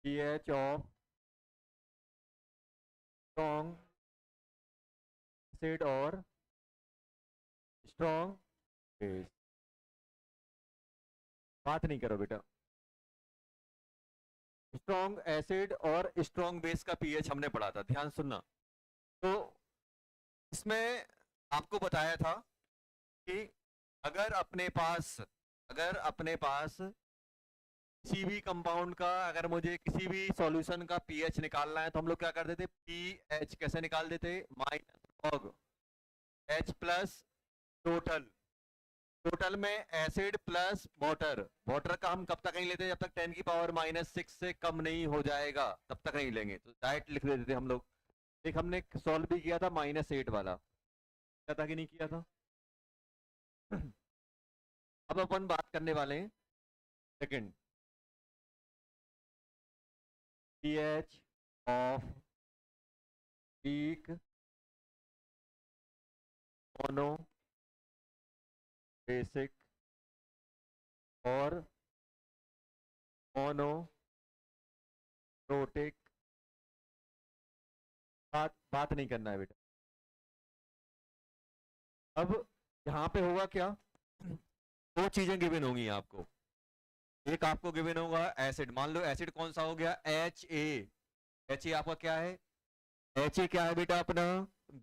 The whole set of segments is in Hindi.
pH ऑफ स्ट्रॉन्ग एसिड और स्ट्रॉन्ग बेस। बात नहीं करो बेटा। स्ट्रॉन्ग एसिड और स्ट्रॉन्ग बेस का पीएच हमने पढ़ा था, ध्यान सुनना। तो इसमें आपको बताया था कि अगर अपने पास किसी भी कंपाउंड का, अगर मुझे किसी भी सॉल्यूशन का पीएच निकालना है तो हम लोग क्या करते थे, पीएच कैसे निकाल देते, minus log H plus total. Total में एसिड प्लस वाटर। वाटर का हम कब तक नहीं लेते, जब तक 10⁻⁻⁶ से कम नहीं हो जाएगा तब तक नहीं लेंगे, तो डायरेक्ट लिख देते थे हम लोग। एक हमने सॉल्व भी किया था -8 वाला, क्या था कि नहीं किया था। अब अपन बात करने वाले हैं second, pH of weak mono basic और मोनोप्रोटिक। बात नहीं करना है बेटा। अब यहाँ पे होगा क्या, दो चीजें गिवन होंगी आपको। एक आपको गिवन होगा एसिड, मान लो एसिड कौन सा हो गया, एच ए आपका क्या है, एच ए क्या है बेटा अपना,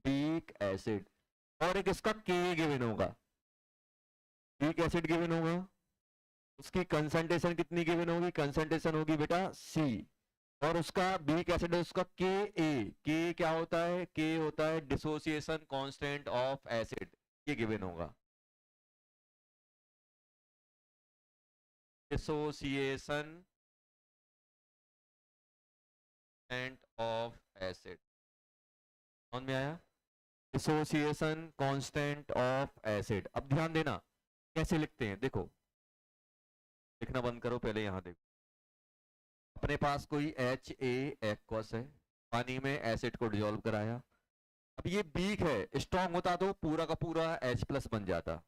वीक एसिड। और एक इसका के गिवन होगा, वीक एसिड गिवन होगा, उसकी कंसंट्रेशन कितनी गिवन होगी, कंसंट्रेशन होगी बेटा सी। और उसका वीक एसिड है उसका के क्या होता है, के होता है डिसोसिएशन कांस्टेंट ऑफ एसिड, ये गिवन होगा। डिसोसिएशन कांस्टेंट ऑफ एसिड, समझ में आया, डिसोसिएशन कांस्टेंट ऑफ एसिड। अब ध्यान देना कैसे लिखते हैं, देखो लिखना बंद करो, पहले यहां देखो। अपने पास कोई एच ए एक्वस है, पानी में एसिड को डिसॉल्व कराया। अब ये वीक है, स्ट्रांग होता तो पूरा का पूरा H प्लस बन जाता।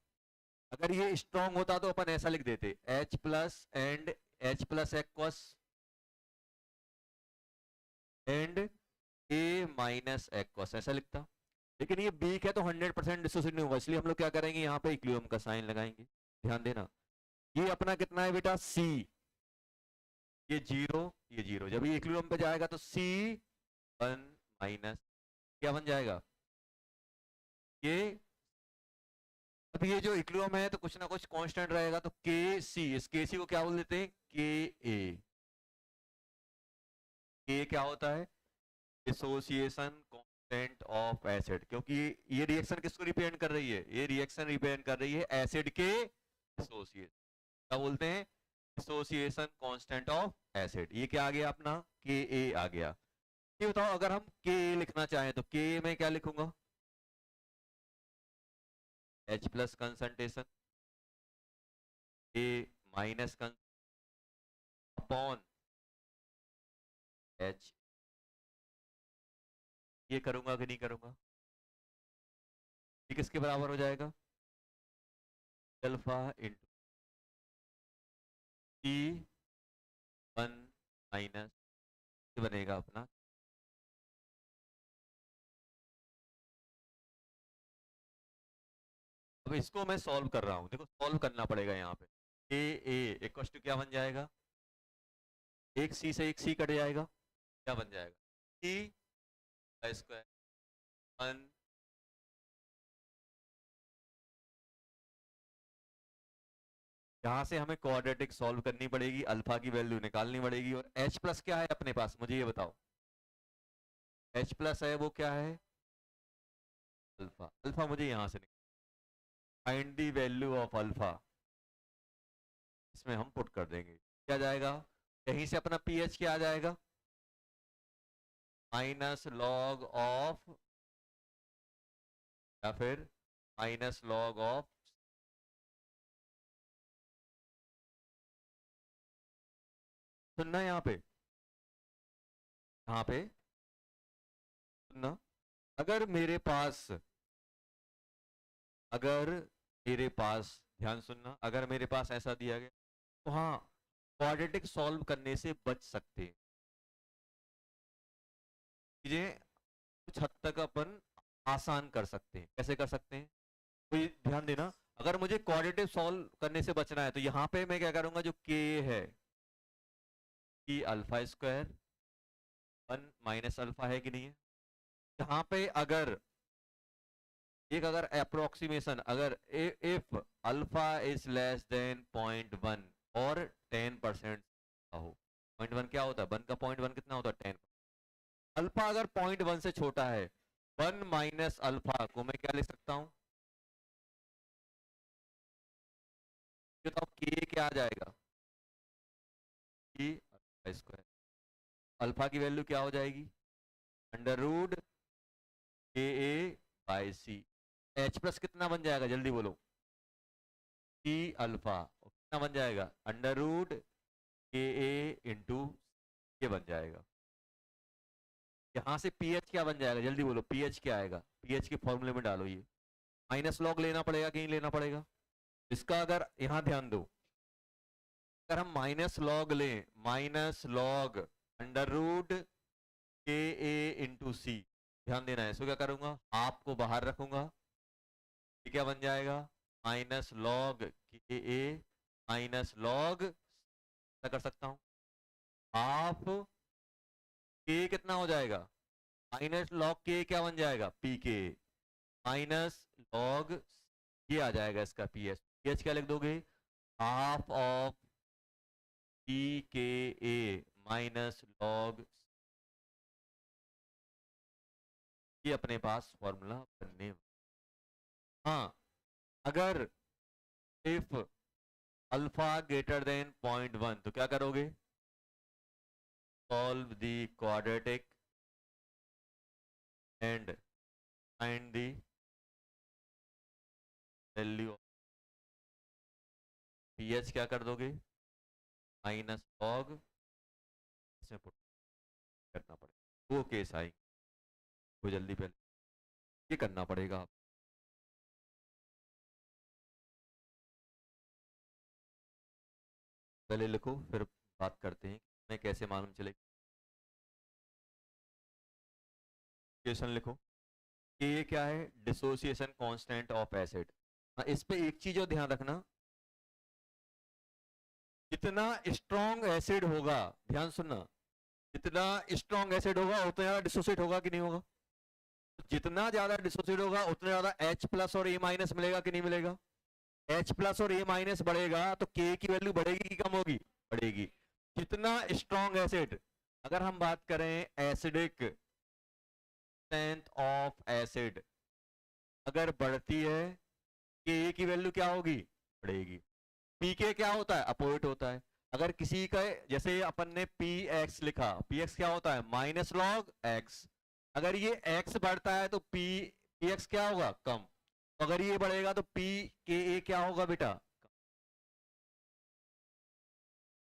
अगर ये स्ट्रांग होता तो अपन ऐसा लिख देते, H plus and H plus aqueous and A minus aqueous, ऐसा लिखता। लेकिन ये वीक है तो 100% डिसोसिएट नहीं होगा, इसलिए हम लोग क्या करेंगे, यहाँ पे इक्विलिब्रियम का साइन लगाएंगे। ध्यान देना, ये अपना कितना है बेटा C, ये जीरो, ये जीरो। जब ये इक्विलिब्रियम पे जाएगा तो C1 माइनस क्या बन जाएगा, ये। अब ये जो इक्विलिब्रियम है तो कुछ ना कुछ कांस्टेंट रहेगा, तो के सी, इस के सी को क्या बोल देते हैं, के ए। के क्या होता है, डिसोसिएशन कांस्टेंट ऑफ एसिड, क्योंकि ये रिएक्शन किसको रिप्रेजेंट कर रही है, ये रिएक्शन रिप्रेजेंट कर रही है एसिड के डिसोसिएशन, क्या बोलते हैं, डिसोसिएशन कांस्टेंट ऑफ एसिड। ये क्या आ गया अपना, के ए आ गया। ये बताओ अगर हम के लिखना चाहें तो के में क्या लिखूंगा, H प्लस कंसंट्रेशन, ए माइनस अपॉन H। ये करूंगा कि नहीं करूंगा, ये किसके बराबर हो जाएगा, अल्फा इंटू T1 माइनस, ये बनेगा अपना। अब इसको मैं सॉल्व कर रहा हूं, देखो सॉल्व करना पड़ेगा यहाँ पे। ए इक्वल टू क्या बन जाएगा, एक सी से एक सी कट जाएगा, क्या बन जाएगा, टी स्क्वायर 1। यहाँ से हमें क्वाड्रेटिक सॉल्व करनी पड़ेगी, अल्फा की वैल्यू निकालनी पड़ेगी। और H प्लस क्या है अपने पास, मुझे ये बताओ, H प्लस है वो क्या है, अल्फा। अल्फा मुझे यहाँ से find the value of alpha, इसमें हम पुट कर देंगे, क्या जाएगा, यहीं से अपना पीएच क्या आ जाएगा, माइनस लॉग ऑफ, या फिर माइनस लॉग ऑफ, सुनना यहाँ पे, यहाँ पे सुनना। अगर मेरे पास, अगर मेरे पास, ध्यान सुनना, अगर मेरे पास ऐसा दिया गया तो हाँ क्वाड्रेटिक सॉल्व करने से बच सकते हैं। चीजें कुछ हद तक अपन आसान कर सकते हैं। कैसे कर सकते हैं, कोई ध्यान देना। अगर मुझे क्वाड्रेटिक सॉल्व करने से बचना है तो यहाँ पे मैं क्या करूंगा, जो के है कि अल्फा स्क्वायर 1 - अल्फा है कि नहीं है। यहाँ पे अगर एक अगर अप्रोक्सीमेशन, अगर if alpha is less than 0.1 और 10% हो। 0.1 क्या होता है, 1 का 0.1 कितना होता है, 10। अल्फा अगर 0.1 से छोटा है, 1 - अल्फा को मैं क्या लिख सकता हूँ, बताओ के क्या आ जाएगा, कि अल्फा स्क्वायर। अल्फा की वैल्यू क्या हो जाएगी, अंडर रूट के ए बाई सी। एच प्लस कितना बन जाएगा, जल्दी बोलो, सी अल्फा कितना बन जाएगा, अंडर रूट के ए इंटू ये बन जाएगा। यहां से पीएच क्या बन जाएगा, जल्दी बोलो, पीएच क्या आएगा, पीएच के फॉर्मूले में डालो, ये माइनस लॉग लेना पड़ेगा कि नहीं लेना पड़ेगा। इसका अगर यहां ध्यान दो, अगर हम माइनस लॉग लें, माइनस लॉग अंडर रूट के ए इंटू सी, ध्यान देना है। इसको क्या करूंगा, हाफ को बाहर रखूंगा, ये क्या बन जाएगा, माइनस लॉग के ए माइनस लॉग, क्या कर सकता हूं, हाफ के कितना हो जाएगा, माइनस लॉग के क्या बन जाएगा, पी के माइनस लॉग, ये आ जाएगा इसका पी एच। पी एच क्या लिख दोगे, हाफ ऑफ पी के ए माइनस लॉग, ये अपने पास फॉर्मूला बनने। हाँ, अगर इफ अल्फा ग्रेटर देन 0.1 तो क्या करोगे, solve the quadratic and find the value of pH, क्या कर दोगे, माइनस लॉग, इसमें पुट करना पड़ेगा, वो केस आएंगे, वो जल्दी पहले ये करना पड़ेगा आप। पहले लिखो फिर बात करते हैं मैं कैसे मालूम चलेगी। इक्वेशन लिखो कि ये क्या है, डिसोसिएशन कांस्टेंट ऑफ एसिड। इस पे एक चीज और ध्यान रखना, जितना स्ट्रॉन्ग एसिड होगा, ध्यान सुनना, जितना स्ट्रॉन्ग एसिड होगा उतना ज्यादा डिसोसिएट होगा कि नहीं होगा। जितना ज्यादा डिसोसिएट होगा उतना ज्यादा H प्लस और A माइनस मिलेगा कि नहीं मिलेगा। H प्लस और A माइनस बढ़ेगा तो K की वैल्यू बढ़ेगी कि कम होगी, बढ़ेगी। जितना स्ट्रॉन्ग एसिड, अगर हम बात करें एसिडिक स्ट्रेंथ ऑफ एसिड अगर बढ़ती है, K की वैल्यू क्या होगी, बढ़ेगी। पीके क्या होता है, अपोजिट होता है। अगर किसी का, जैसे अपन ने पी एक्स लिखा, पी एक्स क्या होता है, माइनस लॉग एक्स। अगर ये एक्स बढ़ता है तो पी एक्स क्या होगा, कम। अगर ये बढ़ेगा तो पी के ए क्या होगा बेटा,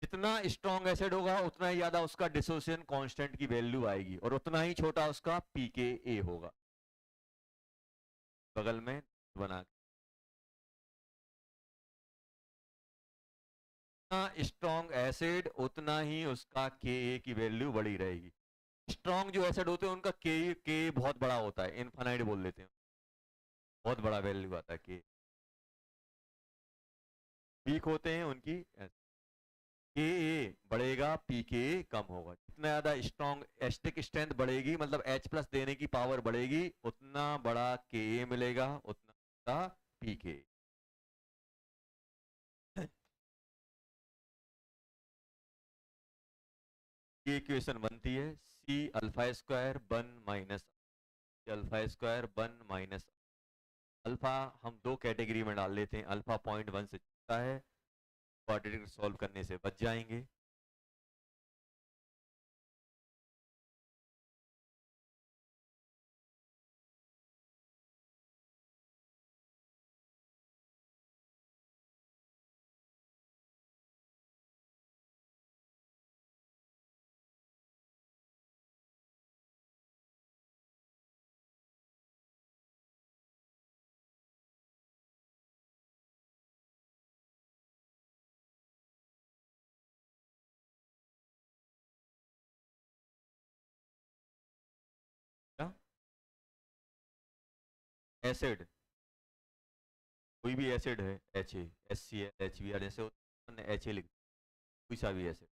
जितना स्ट्रॉन्ग एसिड होगा उतना ही ज्यादा उसका डिसोसिएशन कांस्टेंट की वैल्यू आएगी और उतना ही छोटा उसका पी के ए होगा। बगल में बना, जितना स्ट्रॉन्ग एसिड उतना ही उसका के ए की वैल्यू बढ़ी रहेगी। स्ट्रॉन्ग जो एसिड होते हैं उनका के बहुत बड़ा होता है, इनफाइनाइट बोल देते हैं, बहुत बड़ा वैल्यू आता है के। वीक होते हैं उनकी के ए बढ़ेगा, पी के कम होगा। जितना ज्यादा स्ट्रॉन्ग एस्टिक स्ट्रेंथ बढ़ेगी, मतलब H प्लस देने की पावर बढ़ेगी, उतना बड़ा के ए मिलेगा, उतना बड़ा पी के। ये इक्वेशन बनती है C alpha square 1 - alpha square 1 - alpha. हम दो कैटेगरी में डाल लेते हैं, अल्फा 0.1 से छोटा है, क्वाड्रेटिक सॉल्व करने से बच जाएंगे। एसिड, कोई भी एसिड है, HCl HBr जैसे होते हैं, HA लिख, कोई सा भी एसिड।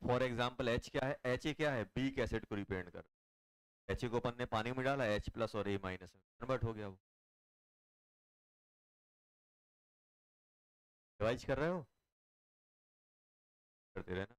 फॉर एग्जाम्पल H क्या है, HA क्या है, वीक एसिड को रिप्रेजेंट कर, HA को अपन ने पानी में डाला, H प्लस और A माइनस में कन्वर्ट हो गया, वो रिवाइज कर रहे हो, करते रहना।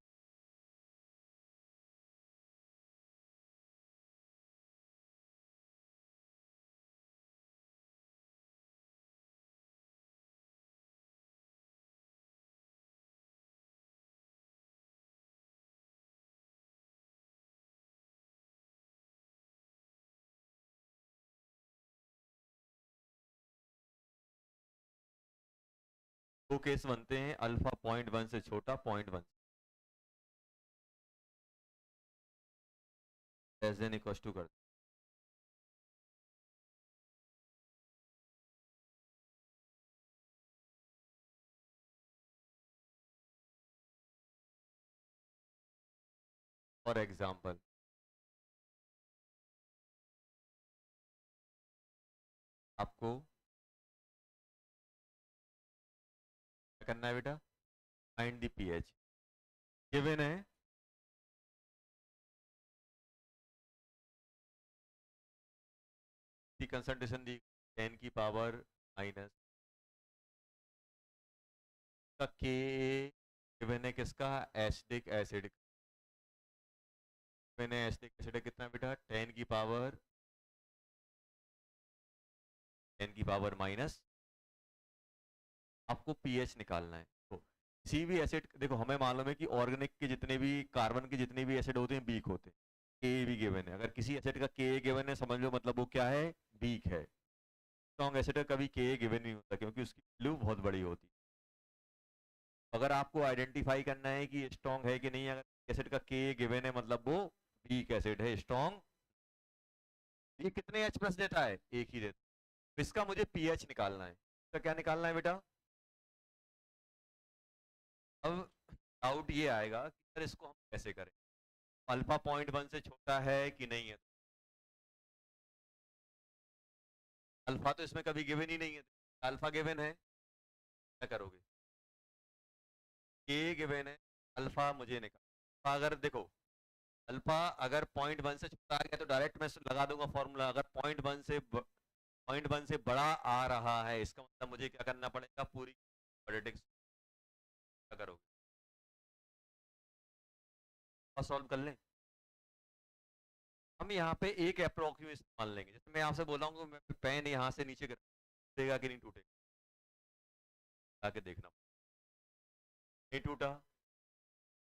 दो केस बनते हैं, अल्फा 0.1 से छोटा, 0.1 लेस देन इक्वल टू कर, फॉर एग्जाम्पल आपको क्या करना है बेटा, फाइंड द पीएच, गिवन है की कंसंट्रेशन दी 10 की पावर माइनस का के, गिवन है किसका, एसिडिक एसिड, गिवन है एसिडिक एसिड कितना बेटा, 10 की पावर माइनस, आपको पीएच निकालना है। तो किसी भी एसिड, देखो हमें मालूम है कि ऑर्गेनिक के जितने भी कार्बन के जितने भी एसिड होते हैं वीक होते हैं, के भी गिवन है, अगर किसी एसिड का के गिवन है समझ लो मतलब वो क्या है, वीक है। स्ट्रॉन्ग एसिड का कभी के गिवन नहीं होता क्योंकि उसकी वैल्यू बहुत बड़ी होती है। अगर आपको आइडेंटिफाई करना है कि स्ट्रॉन्ग है कि नहीं, अगर एसिड का के गिवन है मतलब वो वीक एसिड है, स्ट्रॉन्ग, ये कितने एच प्लस देता है, एक ही देता है। इसका मुझे पीएच निकालना है, तो क्या निकालना है बेटा, अब डाउट ये आएगा कि सर इसको हम कैसे करें, अल्फा 0.1 से छोटा है कि नहीं है, अल्फा तो इसमें कभी गिवन ही नहीं है, अल्फा गिवन है, क्या करोगे, के गिवन है, अल्फा मुझे निकाल, अगर देखो अल्फा अगर 0.1 से छोटा आ गया तो डायरेक्ट मैं लगा दूंगा फॉर्मूला, अगर 0.1 से बड़ा आ रहा है इसका मतलब मुझे क्या करना पड़ेगा, पूरी क्वाड्रेटिक, क्या करोगे, सॉल्व कर लें। हम यहाँ पे एक अप्रोक्सीमेशन मान लेंगे, जैसे मैं आपसे बोला हूँ मैं पेन यहाँ से नीचे कर टूटेगा कि नहीं टूटेगा, आके देखना, नहीं टूटा,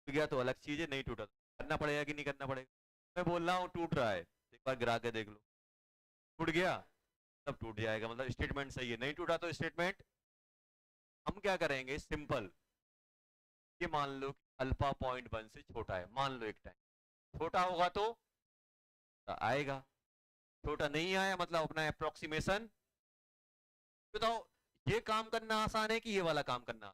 टूट गया तो अलग चीज है, नहीं टूटा तो करना पड़ेगा कि नहीं करना पड़ेगा, मैं बोल रहा हूँ टूट रहा है, एक बार गिरा के देख लो, टूट गया तब टूट जाएगा, मतलब स्टेटमेंट सही है, नहीं टूटा तो स्टेटमेंट, हम क्या करेंगे सिंपल, ये मान लो कि अल्फा 0.1 से छोटा है, मान लो एक टाइम छोटा होगा तो आएगा, छोटा नहीं आया मतलब अपना अप्रोक्सीमेशन, बताओ ये काम करना आसान है कि ये वाला काम करना,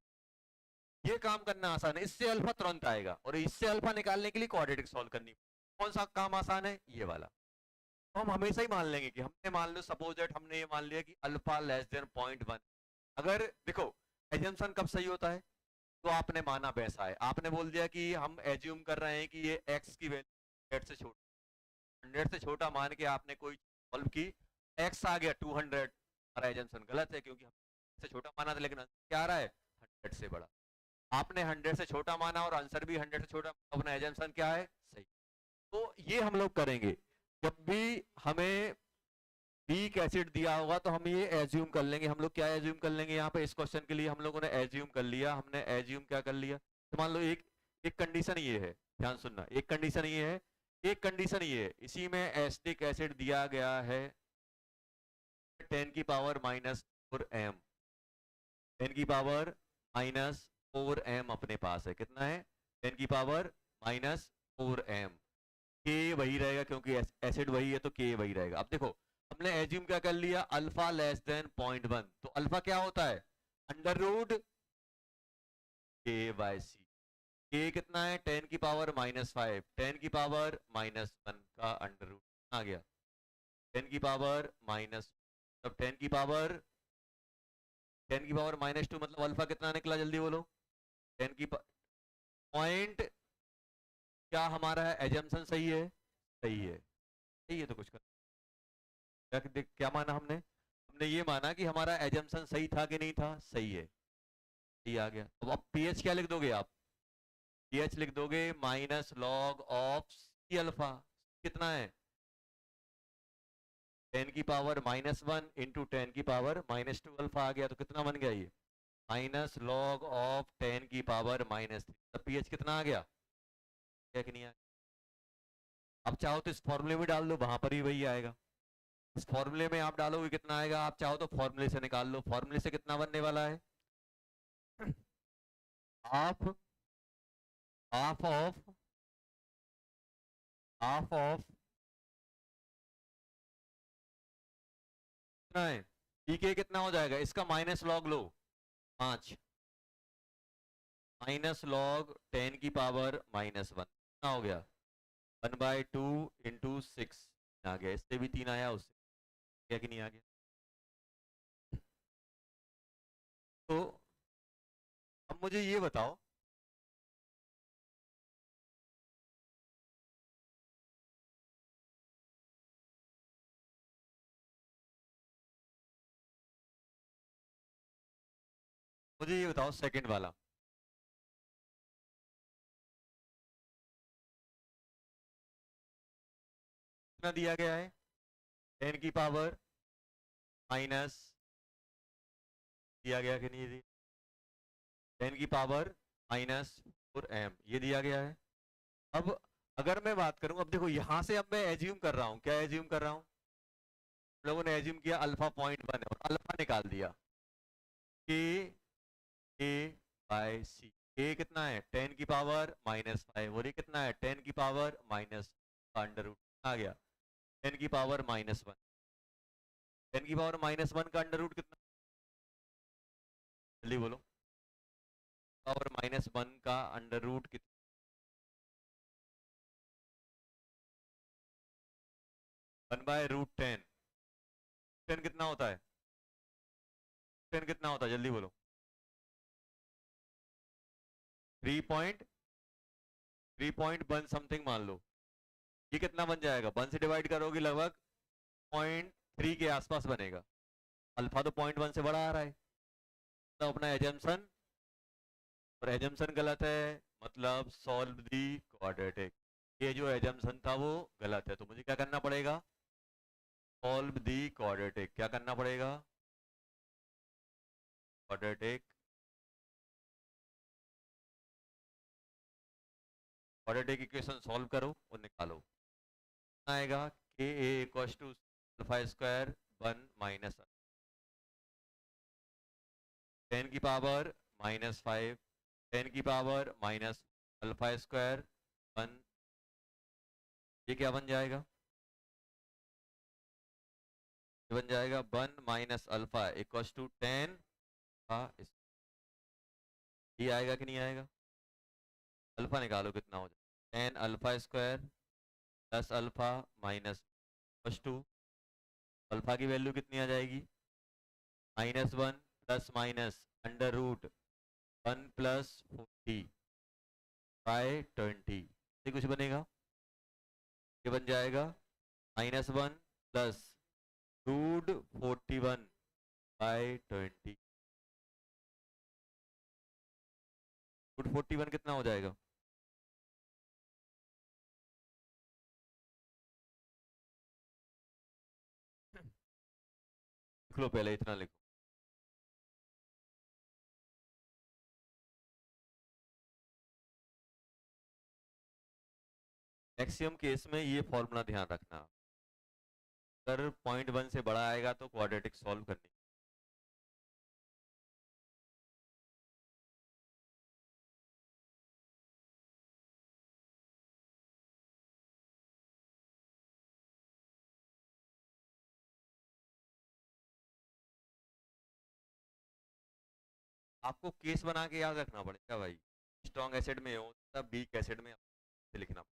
ये काम करना आसान है, इससे अल्फा तुरंत आएगा और इससे अल्फा निकालने के लिए क्वाड्रेटिक सॉल्व करनी, कौन सा काम आसान है, ये वाला। तो हम हमेशा ही मान लेंगे कि हमने मान लो सपोज दैट हमने ये मान लिया कि अल्फा लेस देन 0.1, अगर देखो एजम्पशन कब सही होता है, तो आपने माना वैसा है, आपने बोल दिया कि हम एज्यूम कर रहे हैं कि ये x की वैल्यू 100 से छोटा, 100 से छोटा मान के आपने कोई सॉल्व की, x आ गया 200, हमारा एजम्पशन गलत है क्योंकि हम से छोटा माना था, लेकिन आंसर क्या आ रहा है 100 से बड़ा, आपने 100 से छोटा माना और आंसर भी 100 से छोटा, अपना एजम्पशन क्या है सही। तो ये हम लोग करेंगे जब भी हमें वीक एसिड दिया होगा तो हम ये एज्यूम कर लेंगे, हम लोग क्या एज्यूम कर लेंगे यहाँ पे, इस क्वेश्चन के लिए हम लोगों ने एज्यूम कर लिया, हमने एज्यूम क्या कर लिया, तो मान लो एक एक कंडीशन ये है, ध्यान सुनना, एक कंडीशन ये है, एक कंडीशन ये है, इसी में एसिटिक एसिड दिया गया है 10 की पावर -4m, 10 की पावर -4m अपने पास है, कितना है 10 की पावर -4m, के वही रहेगा क्योंकि एसिड वही है तो के वही रहेगा। अब देखो हमने एज्यूम क्या कर लिया, अल्फा लेस देन 0.1, तो अल्फा क्या होता है अंडर रूट के बाय सी, के कितना है 10 की पावर -5, 10 की पावर -1 का अंडर रूट आ गया, 10 की पावर माइनस तब 10 की पावर -2 मतलब अल्फा कितना निकला, जल्दी बोलो। 10 की पॉइंट क्या हमारा है, एजम्पशन सही है, सही है, सही है। तो कुछ क्या माना हमने, हमने ये माना कि हमारा एजम्पशन सही था कि नहीं था, सही है, सही आ गया। अब पीएच क्या लिख दोगे आप, पीएच लिख दोगे -log(c अल्फा), कितना है 10 की पावर -1 इंटू 10 की पावर -2 अल्फा आ गया। तो कितना बन गया ये, -log(10 की पावर-3), तब पीएच कितना आ गया, क्या कि नहीं आया। अब चाहो तो इस फॉर्मूले में डाल दो, वहां पर भी वही आएगा। इस फॉर्मूले में आप डालोगे कितना आएगा, आप चाहो तो फॉर्मूले से निकाल लो। फॉर्मूले से कितना बनने वाला है, half half of half of कितना है, पीके कितना हो जाएगा, इसका माइनस लॉग लो 5, -log(10 की पावर-1) कितना हो गया, 1/2 इंटू 6 आ गया। इससे भी 3 आया, उससे क्या कि नहीं आ गया। तो अब मुझे ये बताओ, मुझे ये बताओ सेकंड वाला, कितना दिया गया है, 10 की पावर- दिया गया कि नहीं, 10 की पावर-4m ये दिया गया है। अब अगर मैं बात करूं, अब देखो यहां से अब मैं एज्यूम कर रहा हूं, क्या एज्यूम कर रहा हूं, लोगों ने एज्यूम किया अल्फा 0.1 है और अल्फा निकाल दिया, के ए बाय सी। ए कितना है 10 की पावर-5 और ये कितना है 10 की पावर- का अंडर रूट आ गया, 10 की पावर-1, 10 की पावर-1 का अंडर रूट कितना, जल्दी बोलो, पावर-1 का अंडर रूट कितना, 1/√10। 10 कितना होता है, 10 कितना होता है, जल्दी बोलो, 3.1 समथिंग मान लो। ये कितना बन जाएगा, 1 से डिवाइड करोगे लगभग 0.3 के आसपास बनेगा। अल्फा तो 0.1 से बड़ा आ रहा है, तो अपना एजम्पशन, और एजम्पशन गलत है, मतलब सॉल्व दी क्वाड्रेटिक। ये जो एजम्पशन था वो गलत है, तो मुझे क्या करना पड़ेगा, सॉल्व दी क्वाड्रेटिक। क्या करना पड़ेगा, क्वाड्रेटिक, क्वाड्रेटिक इक्वेशन सॉल्व करो और निकालो। आएगा K a equal to alpha square 1 minus 10 की पावर-5, 10 की पावर- अल्फा स्क्वायर 1, ये क्या बन जाएगा, ये बन जाएगा 1 माइनस अल्फा इक्वल टू 10 का, ये आएगा कि नहीं आएगा, अल्फा निकालो कितना हो जाएगा, 10 alpha square plus alpha -+2, alpha की वैल्यू कितनी आ जाएगी, -1 प्लस माइनस अंडर रूट 1 + 40/20, ये कुछ बनेगा, ये बन जाएगा -1 प्लस √41/20। √41 कितना हो जाएगा, लिख लो पहले, इतना लिखो। मैक्सिमम केस में ये फॉर्मूला ध्यान रखना, अगर 0.1 से बड़ा आएगा तो क्वाड्रेटिक सॉल्व करनी। आपको केस बना के याद रखना पड़ेगा भाई, स्ट्रॉन्ग एसिड में हो तब वीक एसिड में लिखना।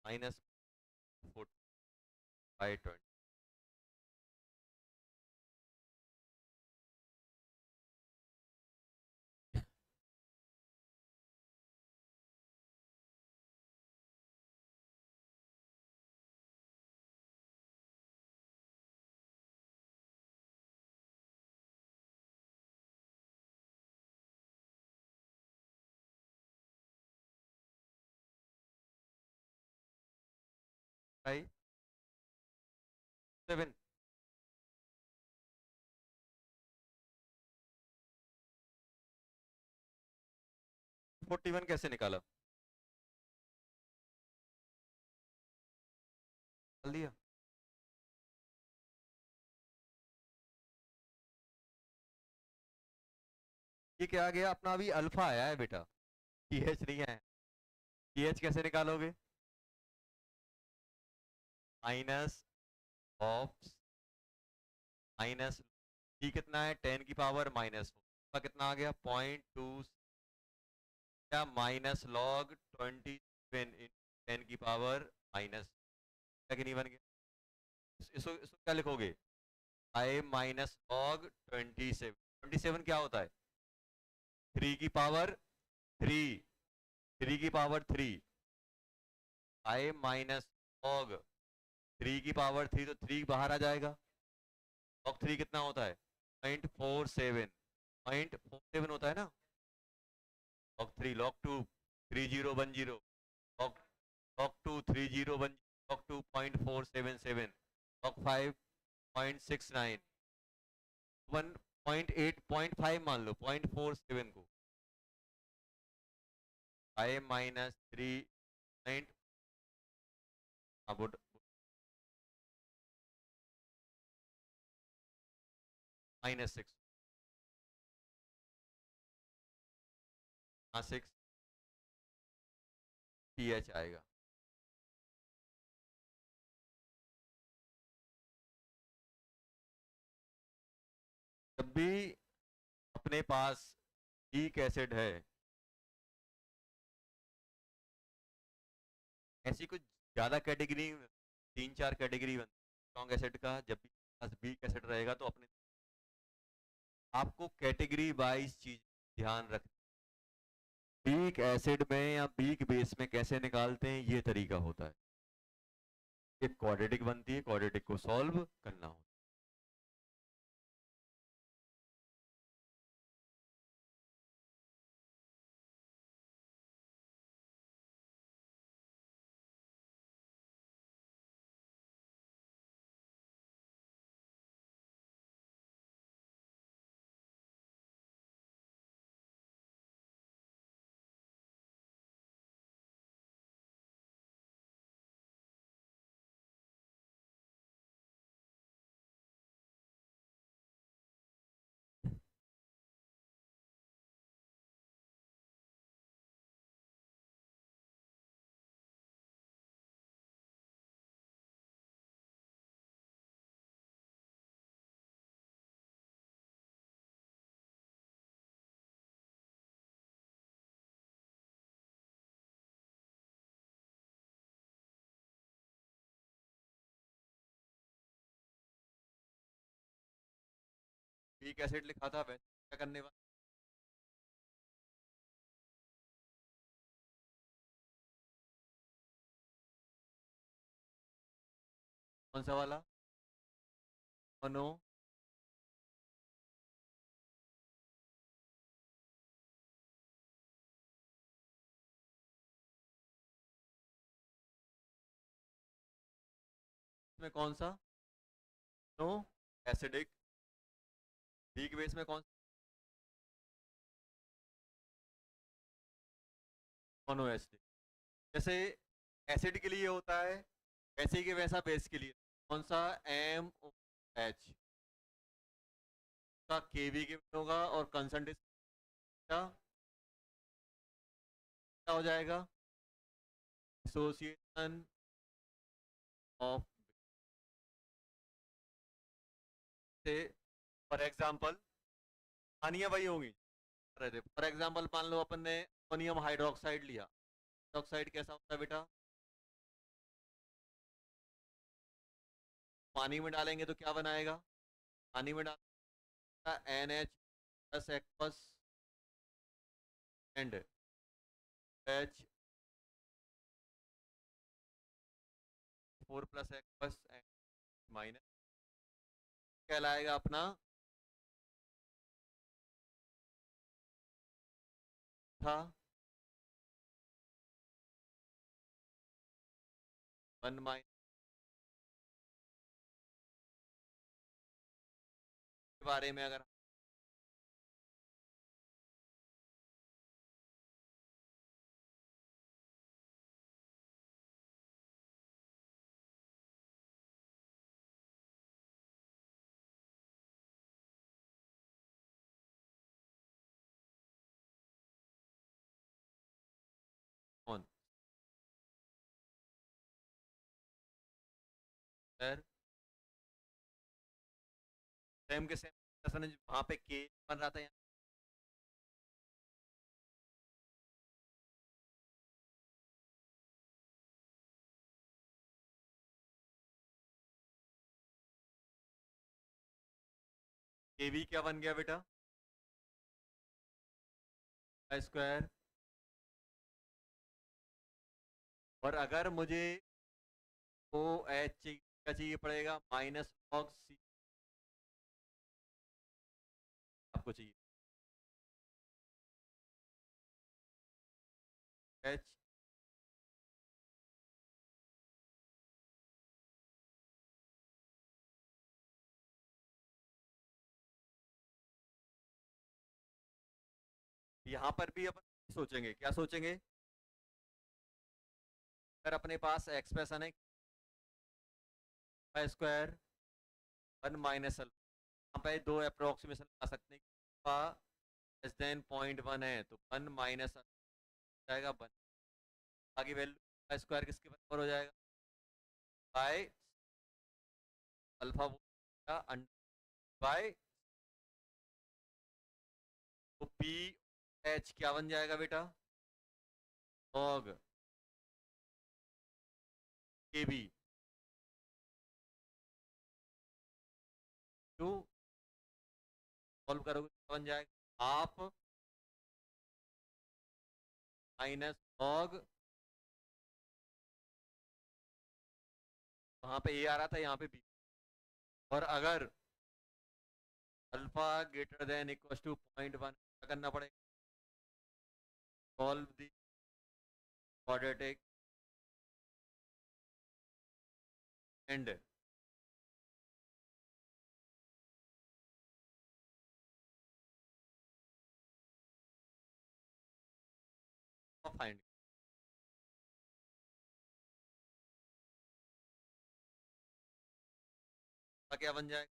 -40/20। भाई 7 41 कैसे निकाला? निकाल दिया। ये क्या आ गया अपना? अभी अल्फा आया है बेटा, टीएच नहीं है। टीएच कैसे निकालोगे? माइनस ऑफ माइनस टी कितना है? 10 की पावर -4 का कितना आ गया? 0.2 क्या? माइनस लॉग 27 इन 10 की पावर माइनस, क्या कि नहीं बन गया? इसको क्या लिखोगे? आई माइनस लॉग 27। 27 क्या होता है? 3 की पावर 3, 3 की पावर 3। आई माइनस लॉग 3 की पावर 3, तो 3 बाहर आ जाएगा। लॉग 3 कितना होता है? 0.47, 0.47 होता है ना। Log 3, log 2 3010, log log 2 3010, log 2 0.477, log 5 0.69, 1.8 0.5 मान लो 0.47 को। आई -3 पॉइंट -6, हाँ 6 pH आएगा। जब भी अपने पास वीक एसिड है, ऐसी कुछ ज्यादा कैटेगरी, 3-4 कैटेगरी स्ट्रॉन्ग एसिड का, जब भी पास वीक एसिड रहेगा तो अपने आपको कैटेगरी वाइज चीज ध्यान रख। वीक एसिड में या वीक बेस में कैसे निकालते हैं, ये तरीका होता है। एक क्वाड्रेटिक बनती है, क्वाड्रेटिक को सॉल्व करना होता है। वीक एसिड लिखा था, वैसे क्या करने वाला? कौन सा वाला? मोनो में कौन सा? No acidic. वीक बेस में कौन? Mono acidic. जैसे एसिड के लिए होता है, वैसे ही के वैसा बेस के लिए कौन सा? MOH का केवी के में होगा, और कंसंट्रेशन क्या क्या हो जाएगा? एसोसिएशन ऑफ से। फॉर एग्जांपल हानियां वही होंगी रहे थे। फॉर एग्जांपल मान लो अपन ने अमोनियम हाइड्रोक्साइड लिया। हाइड्रोक्साइड कैसा होता है बेटा? पानी में डालेंगे तो क्या बनाएगा, पानी में डालेगा NH plus aqueous and H 4 plus aqueous and minus, कहलाएगा अपना था 1 माइनस के बारे में अगर कौन सर सेम के सेम वहां पे के बन रहा था यहाँ के भी क्या बन गया बेटा स्क्वायर, और अगर मुझे ओ एच क्या चाहिए पड़ेगा माइनस लॉग सी आपको चाहिए एच, यहाँ पर भी अपन सोचेंगे, क्या सोचेंगे, अगर अपने पास एक्सप्रेशन है स्क्वायर 1 माइनस एल, यहाँ पे दो अप्रोक्सीमेशन आ सकते हैं, लेस देन 0.1 है तो 1 माइनस जाएगा 1, आगे वैल्यू स्क्वायर किसके बराबर हो जाएगा बाय अल्फा बाय, तो पी एच क्या बन जाएगा बेटा लॉग के बी टू, सॉल्व करोगे क्या बन जाएगा हाफ माइनस लॉग, वहां पे ए आ रहा था यहाँ पे बी, और अगर alpha greater than equal to 0.1 क्या करना पड़ेगा solve the quadratic and find, क्या बन जाएगा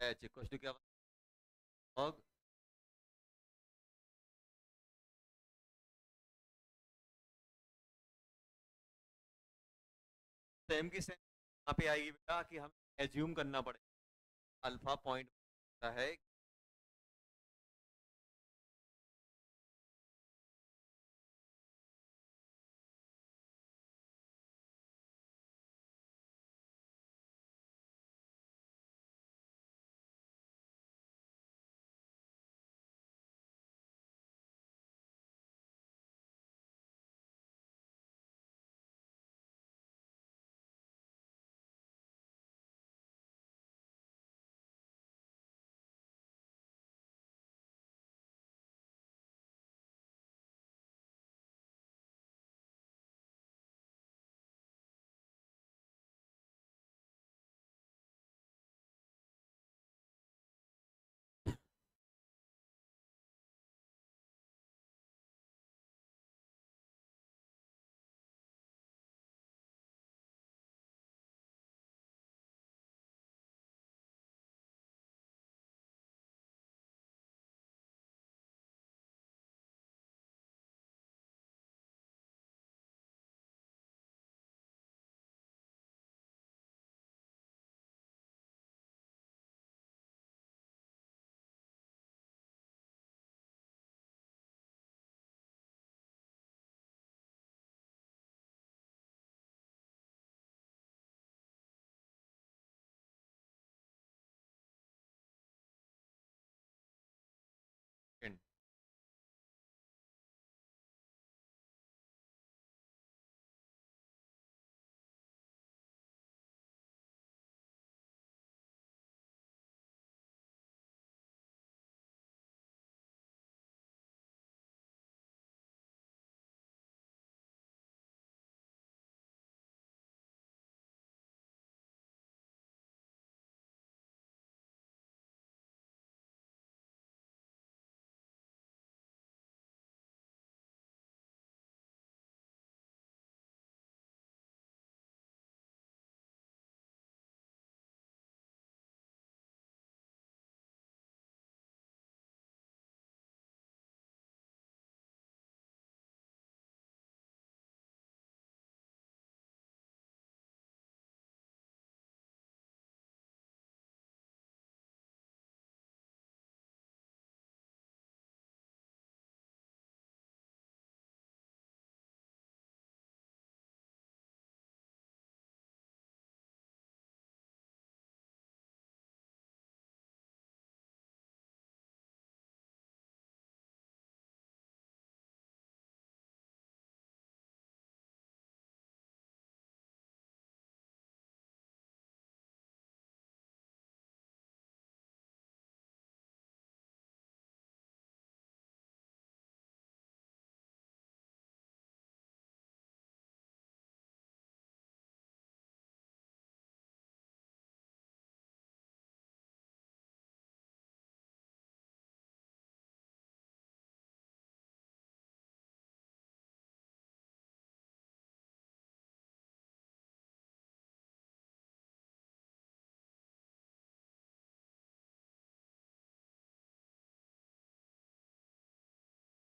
एच इक्वल टू क्या लॉग, सेम की सेम यहाँ पे आएगी बेटा कि हमें एज्यूम करना पड़ेगा अल्फा पॉइंट है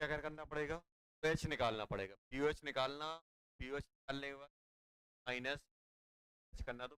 क्या करना पड़ेगा, पीओएच निकालना पड़ेगा। पीओएच निकालना, पीओएच निकालने के बाद माइनस करना, तो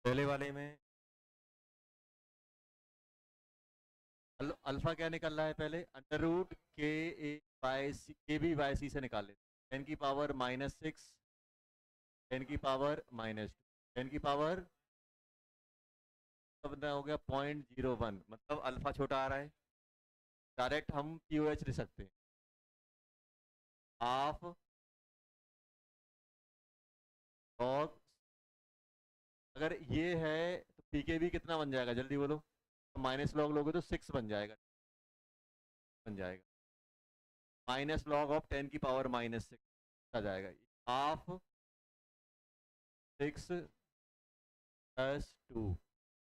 पहले वाले में अल्फा क्या निकल रहा है पहले, अंडर रूट के ए बाई सी, के बी बाई सी से निकाल लेते, 10 की पावर -6, 10 की पावर -2, 10 की पावर हो गया 0.01, मतलब अल्फा छोटा आ रहा है। डायरेक्ट हम पीओएच लिख सकते हैं, हाफ लॉग, अगर ये है तो पीकेबी कितना बन जाएगा जल्दी बोलो, तो माइनस लॉग लोगे तो 6 बन जाएगा, माइनस लॉग ऑफ 10 की पावर -6 आ जाएगा, हाफ 6 + 2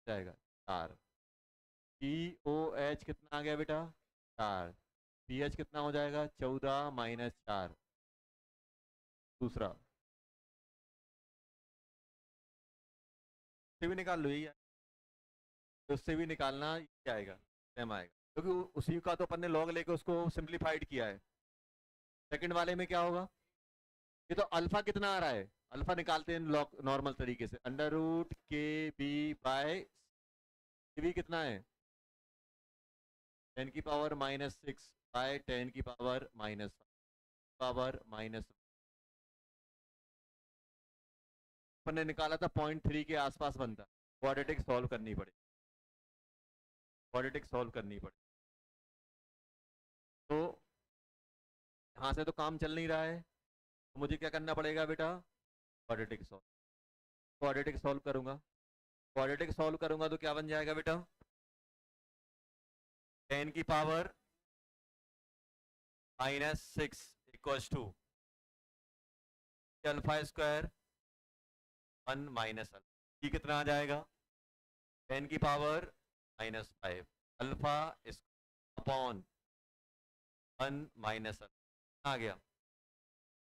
जाएगा 4, पी ओ एच कितना आ गया बेटा 4, पी एच कितना हो जाएगा 14 - 4, दूसरा से भी निकाल लो, यही है, तो उससे भी निकालना ये आएगा, सेम आएगा, क्योंकि उसी का तो अपन ने लॉग लेके उसको सिंप्लीफाइड किया है। सेकंड वाले में क्या होगा, ये तो अल्फा कितना आ रहा है, अल्फा निकालते हैं लॉग नॉर्मल तरीके से, अंडर रूट के बी बाय बी कितना है 10 की पावर -6 बाय 10 की पावर -5 पावर -, अपन ने निकाला था 0.3 के आसपास बनता, क्वाड्रेटिक सॉल्व करनी पड़े, क्वाड्रेटिक सॉल्व करनी पड़े, तो यहाँ से तो काम चल नहीं रहा है, तो मुझे क्या करना पड़ेगा बेटा, क्वाड्रेटिक सॉल्व, क्वाड्रेटिक सॉल्व करूंगा, क्वाड्रेटिक सॉल्व करूंगा तो क्या बन जाएगा बेटा, 10 की power -6 equals to alpha square 1 minus alpha, ये कितना आ जाएगा 10 की power -5 alpha upon 1 minus alpha आ गया,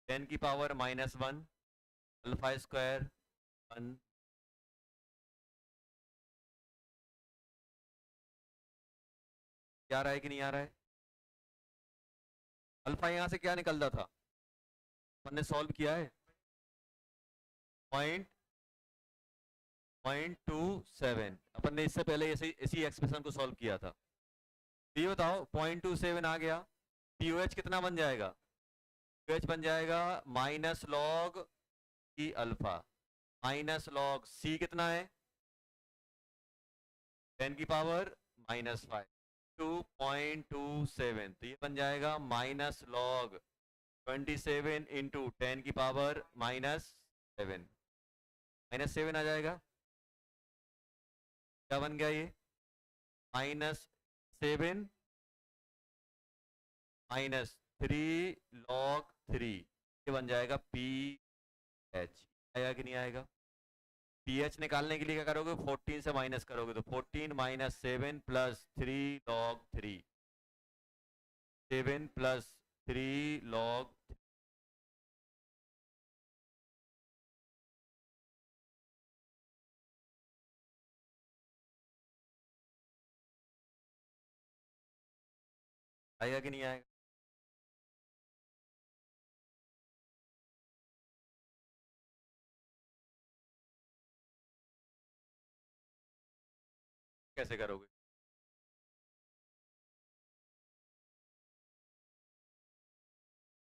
10 की पावर -1 अल्फा स्क्वायर 1, क्या आ रहा है कि नहीं आ रहा है, अल्फा यहां से क्या निकलता था, अपन ने सॉल्व किया है 0.27, अपन ने इससे पहले इसी एक्सप्रेशन को सॉल्व किया था, तो ये बताओ 0.27 आ गया, पीओएच कितना बन जाएगा, पीओएच बन जाएगा माइनस लॉग ई अल्फा माइनस लॉग सी कितना है 10 की पावर -5 2.27, तो ये बन जाएगा माइनस लॉग 27 इंटू 10 की पावर -7, -7 आ जाएगा, क्या बन गया ये -7 -3 log 3, ये बन जाएगा पी एच, आएगा कि नहीं आएगा, पी एच निकालने के लिए क्या करोगे 14 से माइनस करोगे, तो 14 - 7 + 3 log 3, 7 + 3 log 3, आएगा कि नहीं आएगा, कैसे करोगे,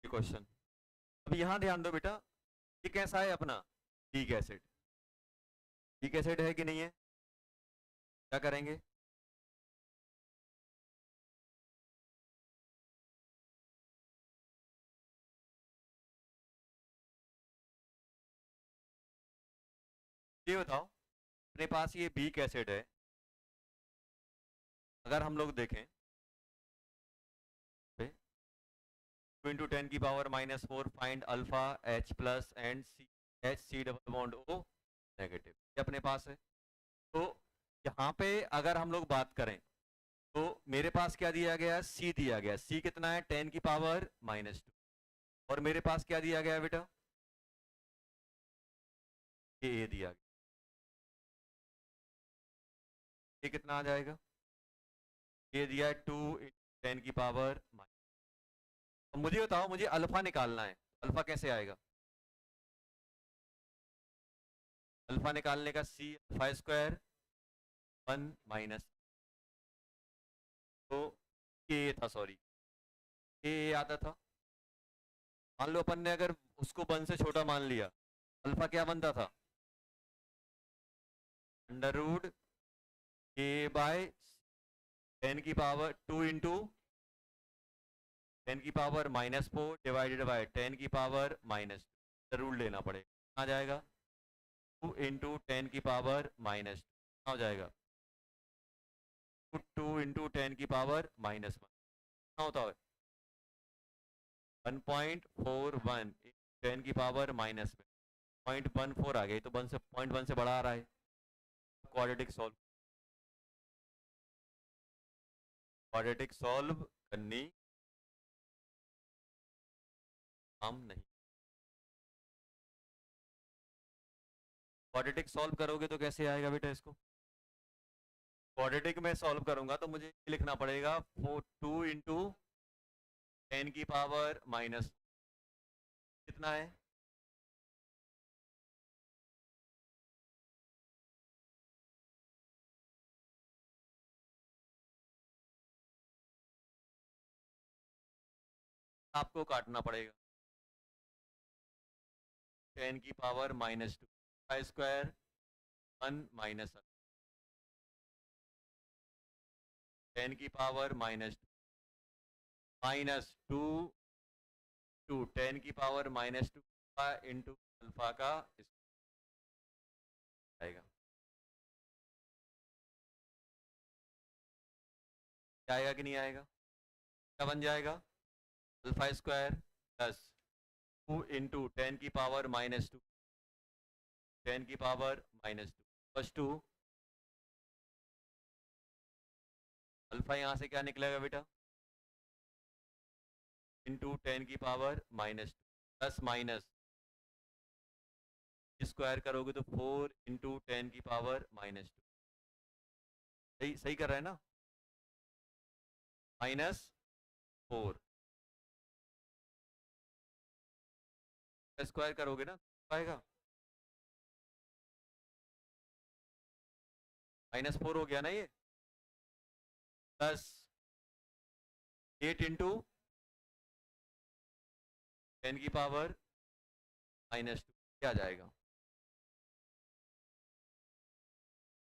ये क्वेश्चन, अब यहां ध्यान दो बेटा, ये कैसा है अपना वीक एसिड, वीक एसिड है कि नहीं है, क्या करेंगे, ये बताओ अपने पास ये वीक एसिड है, अगर हम लोग देखें 2 × 10 की power -4 find alpha H plus and C H C double bond O negative, ये अपने पास है, तो यहाँ पे अगर हम लोग बात करें तो मेरे पास क्या दिया गया, C दिया गया, C कितना है 10 की पावर -2, और मेरे पास क्या दिया गया बेटा, A दिया गया, ये कितना आ जाएगा, ये दिया है 2 × 10 की पावर, अब मुझे बताओ मुझे अल्फा निकालना है, अल्फा कैसे आएगा, अल्फा निकालने का सी अल्फा स्क्वायर 1 माइनस, तो के था, सॉरी के आता था। मान लो अपन ने अगर उसको 1 से छोटा मान लिया, अल्फा क्या बनता था, अंडर रूट के बाय 10 की पावर 2 इंटू 10 की पावर -4 डिवाइडेड बाय 10 की पावर माइनस, रूल लेना पड़ेगा। आ जाएगा 2 इंटू 10 की पावर माइनस, हो जाएगा 2 इंटू 10 की पावर माइनस, कितना होता है 1.41 10 की पावर माइनस में 0.14 आ गई, तो 1 से 0.1 से बड़ा आ रहा है। क्वाड्रेटिक सॉल्व करनी हम नहीं, क्वाड्रेटिक सॉल्व करोगे तो कैसे आएगा बेटा इसको, क्वाड्रेटिक में सॉल्व करूंगा तो मुझे लिखना पड़ेगा 2 इंटू 10 की पावर माइनस, कितना है आपको काटना पड़ेगा, 10 की पावर -2 स्क्वायर 1 माइनस 10 की पावर -2 टू 10 की पावर -2 इंटू अल्फा का आएगा, क्या आएगा कि नहीं आएगा, क्या बन जाएगा अल्फा स्क्वायर प्लस 2 इंटू 10 की पावर -2 10 की पावर -2 प्लस 2, अल्फा यहाँ से क्या निकलेगा बेटा इंटू 10 की पावर -2 प्लस माइनस स्क्वायर करोगे तो 4 इंटू 10 की पावर -2, सही सही कर रहा है ना, -4 स्क्वायर करोगे ना आएगा -4 हो गया ना ये, प्लस 8 इंटू 10 की पावर -2, क्या जाएगा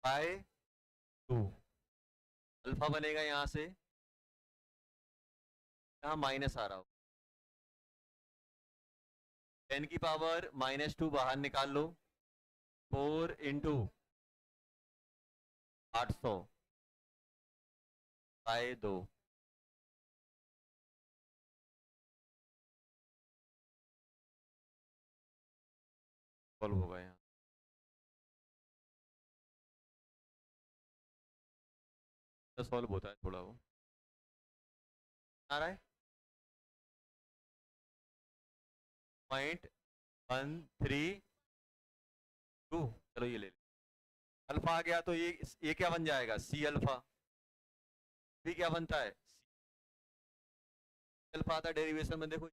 बाय 2, अल्फा बनेगा यहाँ से, यहाँ माइनस आ रहा हो, 10 की पावर -2 बाहर निकाल लो, 4 इंटू 800 बाय 2, सॉल्व होगा यहाँ, तो सॉल्व होता है थोड़ा वो आ रहा है 0.132, चलो ये ले लो, अल्फा आ गया तो ये क्या बन जाएगा सी अल्फा, भी क्या बनता है अल्फा आता डेरिवेशन में, देखो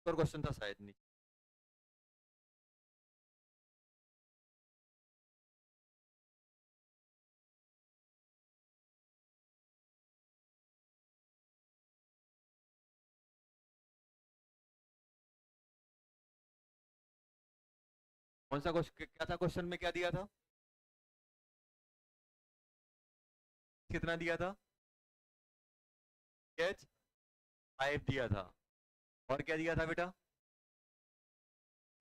और क्वेश्चन था शायद नहीं, कौन सा क्वेश्चन क्या था, क्वेश्चन में क्या दिया था, कितना दिया था एच 5 दिया था, और क्या दिया था बेटा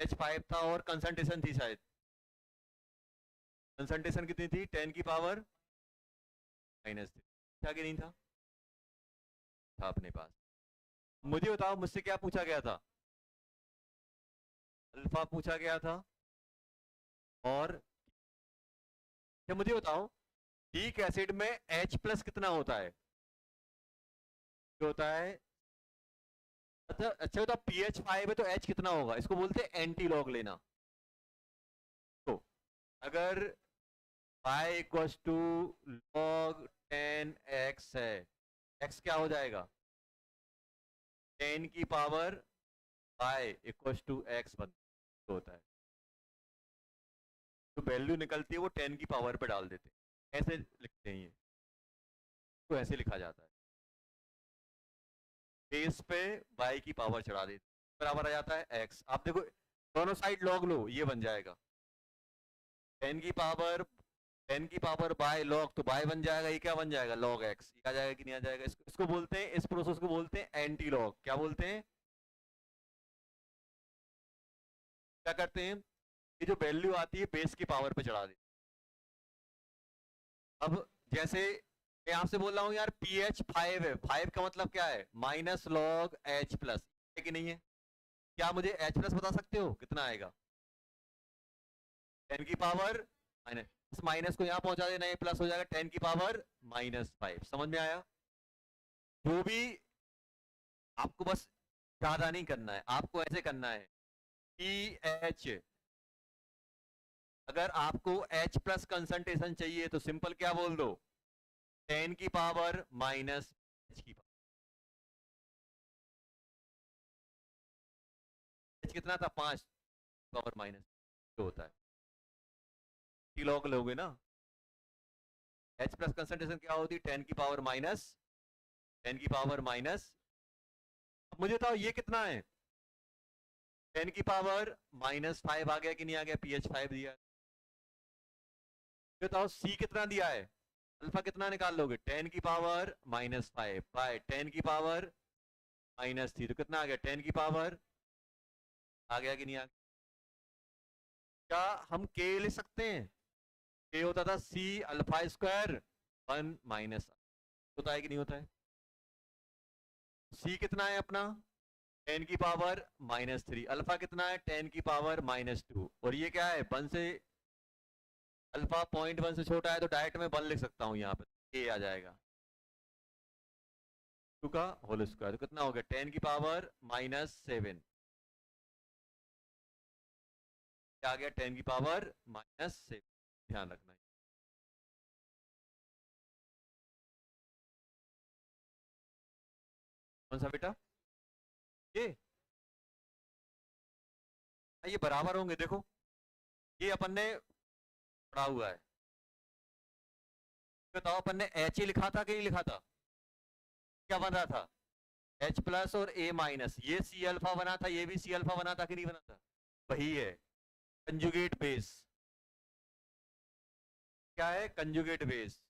H5 था, और कंसंट्रेशन थी शायद, कंसंट्रेशन कितनी थी 10 की पावर माइनस थी, था कि नहीं था, था अपने पास। मुझे बताओ मुझसे क्या पूछा गया था, अल्फा पूछा गया था, और क्या मुझे बताओ वीक एसिड में H+ कितना होता है, जो होता है, अच्छा अच्छा बताओ pH 5 है तो H कितना होगा, इसको बोलते हैं एंटी लॉग लेना, तो अगर y equals to log 10x है, x क्या हो जाएगा 10 की power y equals to x होता है, तो वैल्यू निकलती है वो 10 की पावर पे डाल देते हैं, ऐसे लिखते हैं ये, तो ऐसे लिखा जाता है, बेस पे y की पावर चढ़ा देते हैं, बराबर आ जाता है x। आप देखो दोनों साइड लॉग लो, ये बन जाएगा 10 की पावर 10 की पावर बाय लॉग, तो बाय बन जाएगा, ये क्या बन जाएगा लॉग x, ये आ जाएगा कि नहीं आ जाएगा। इसको बोलते हैं, इस प्रोसेस को बोलते हैं एंटी लॉग। क्या बोलते हैं, क्या करते हैं, ये जो वैल्यू आती है बेस की पावर पे चढ़ा देते। अब जैसे मैं आपसे बोल रहा हूँ यार pH 5 है, 5 का मतलब क्या है, माइनस लॉग H प्लस, है कि नहीं है? क्या मुझे H प्लस बता सकते हो कितना आएगा? 10 की पावर माइनस, इस माइनस को यहाँ पहुंचा देना, ये प्लस हो जाएगा 10 की पावर -5। समझ में आया? जो भी आपको बस ज्यादा नहीं करना है, आपको ऐसे करना है pH, अगर आपको H प्लस कंसंट्रेशन चाहिए तो सिंपल क्या बोल दो, 10 की पावर माइनस H की पावर। H कितना था, 5 पावर माइनस जो होता है, टी लॉग लोगे ना। H प्लस कंसंट्रेशन क्या होती है, 10 की पावर माइनस 10 की पावर माइनस, अब मुझे बताओ ये कितना है, 10 की पावर -5 आ गया कि नहीं आ गया, pH 5 दिया। बताओ C कितना दिया है, अल्फा कितना निकाल लोगे, 10 की पावर -5 बाय 10 की पावर -3, तो कितना आ गया, 10 की पावर, आ गया कि नहीं आ गया? क्या हम K ले सकते हैं? K होता था C अल्फा स्क्वायर 1 माइनस, होता है कि नहीं होता है? C कितना है अपना, 10 की पावर -3, अल्फा कितना है 10 की पावर -2, और ये क्या है 1 से, अल्फा 0.1 से छोटा है तो डायरेक्ट में 1 लिख सकता हूँ यहाँ पे, A आ जाएगा 2 का होल स्क्वायर, तो कितना हो गया 10 की पावर -7, क्या आ गया 10 की पावर -7, ध्यान रखना है। कौन सा बेटा, ये बराबर होंगे, देखो ये अपन ने पढ़ा हुआ है, बताओ अपन ने H ही लिखा था कि नहीं लिखा था, क्या बन रहा था H प्लस और A माइनस, ये C अल्फा बना था, ये भी C अल्फा बना था कि नहीं बना था, वही है कंजुगेट बेस। क्या है कंजुगेट बेस,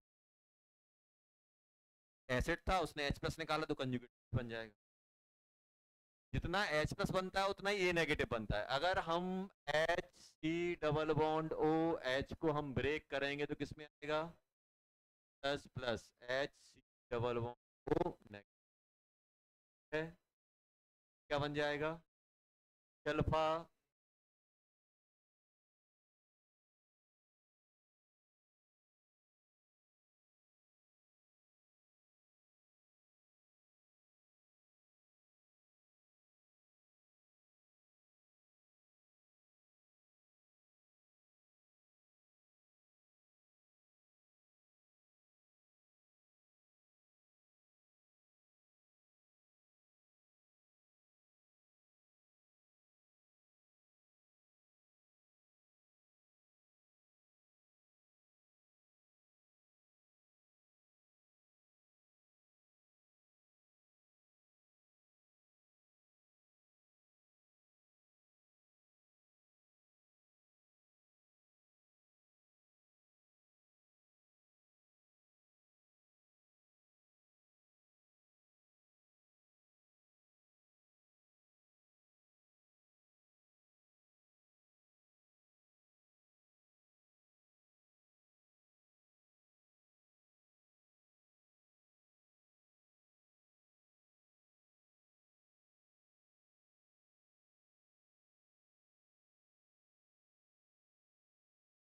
एसिड था उसने H प्लस निकाला तो कंजुगेट बन जाएगा। जितना H प्लस बनता है उतना ही A नेगेटिव बनता है। अगर हम HC डबल बॉन्ड OH को हम ब्रेक करेंगे तो किसमें आएगा, plus plus HC double bond O negative है, क्या बन जाएगा अल्फा,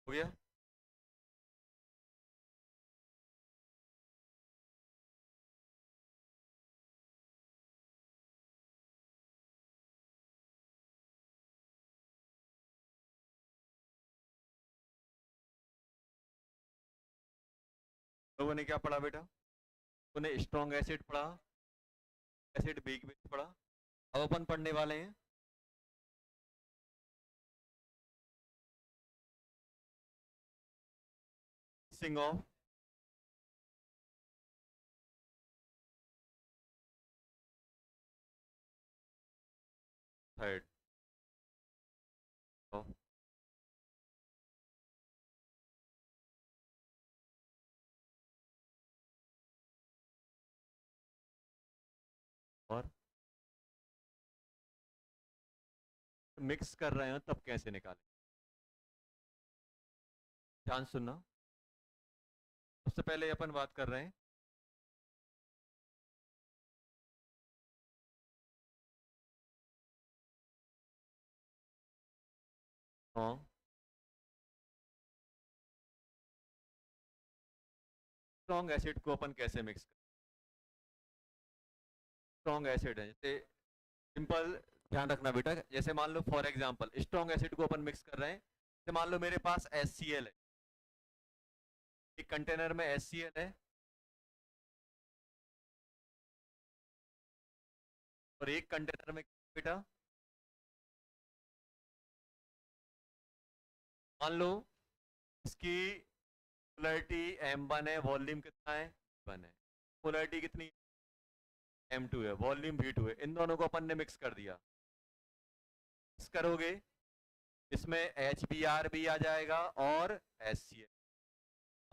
हो गया। लोगों ने क्या पढ़ा बेटा, उन्हें स्ट्रॉन्ग एसिड पढ़ा, एसिड बेक बेस पढ़ा। अब अपन पढ़ने वाले हैं मिक्सिंग ऑफ थर्ड और मिक्स कर रहे हो तब कैसे निकालें? ध्यान सुनना। सबसे पहले अपन बात कर रहे हैं स्ट्रॉन्ग स्ट्रॉन्ग एसिड को अपन कैसे मिक्स करें? स्ट्रॉन्ग एसिड है जैसे सिंपल, ध्यान रखना बेटा, जैसे मान लो फॉर एग्जांपल स्ट्रॉन्ग एसिड को अपन मिक्स कर रहे हैं, जैसे मान लो मेरे पास HCl है, एक कंटेनर में HCl है और एक कंटेनर में बेटा, मान लो इसकी पोलैरिटी M1 है, वॉल्यूम कितना है 1 है, पोलैरिटी कितनी M2 है, वॉल्यूम V2 है, इन दोनों को अपन ने मिक्स कर दिया। मिक्स करोगे इसमें HBr भी आ जाएगा और HCl।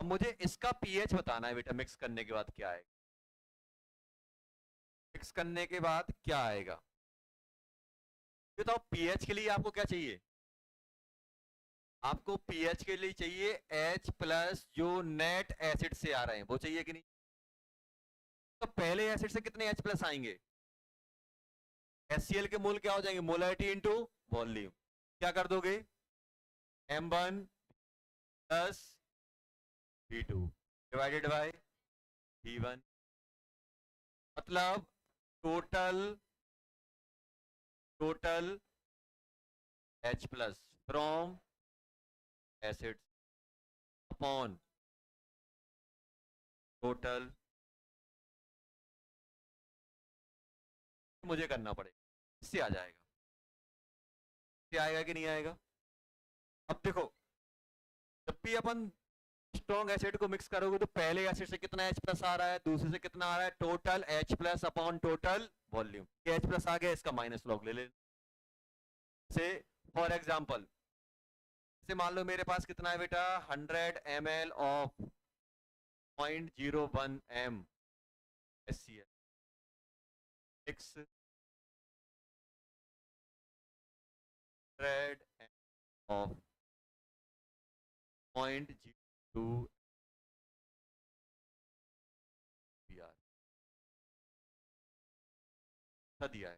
अब मुझे इसका pH बताना है बेटा, मिक्स करने के बाद क्या आएगा, मिक्स करने के बाद क्या आएगा बताओ। pH के लिए आपको क्या चाहिए? आपको pH के लिए चाहिए H प्लस, जो नेट एसिड से आ रहे हैं वो चाहिए कि नहीं? तो पहले एसिड से कितने H प्लस आएंगे? HCl के मोल क्या हो जाएंगे? Molarity into volume. क्या कर दोगे? M1 plus V2 divided by V1, मतलब total H plus from acid upon total, मुझे करना पड़ेगा, इससे आ जाएगा, इससे आएगा कि नहीं आएगा? अब देखो, जब भी अपन स्ट्रॉन्ग एसिड को मिक्स करोगे तो पहले एसिड से कितना H प्लस आ रहा है, दूसरे से कितना आ रहा है, total H plus upon total volume. H plus आ गया, इसका माइनस लॉग ले ले। से फॉर एग्जांपल, जैसे मान लो मेरे पास कितना है बेटा, 100 ml of 0.01 m HCl mix 100 of 0.02 Br दिया है।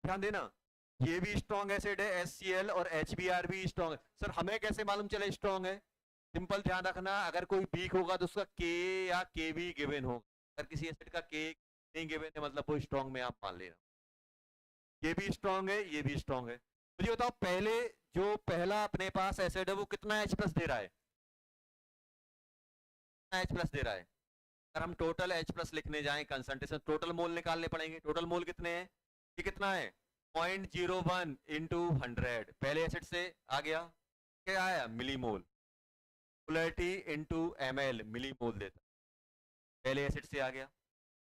ध्यान देना, ये भी स्ट्रॉन्ग एसिड है HCl और HBr भी स्ट्रॉन्ग है। सर हमें कैसे मालूम चले स्ट्रॉन्ग है? सिंपल ध्यान रखना, अगर कोई वीक होगा तो उसका K या Kb गिवन होगा। अगर किसी एसिड का K नहीं गिवन है मतलब वो स्ट्रॉन्ग में आप मान लेना। ये भी स्ट्रॉन्ग है, ये भी स्ट्रॉन्ग है। मुझे बताओ पहले जो पहला अपने पास एसिड है वो कितना H प्लस दे रहा है? कितना H प्लस दे रहा है? अगर हम टोटल H प्लस लिखने जाएं कंसंट्रेशन, टोटल मोल निकालने पड़ेंगे। टोटल मोल कितने हैं? ये कितना है 0.01 इंटू 100, पहले एसिड से आ गया, क्या आया millimole, polarity into ml millimole देता, पहले एसिड से आ गया।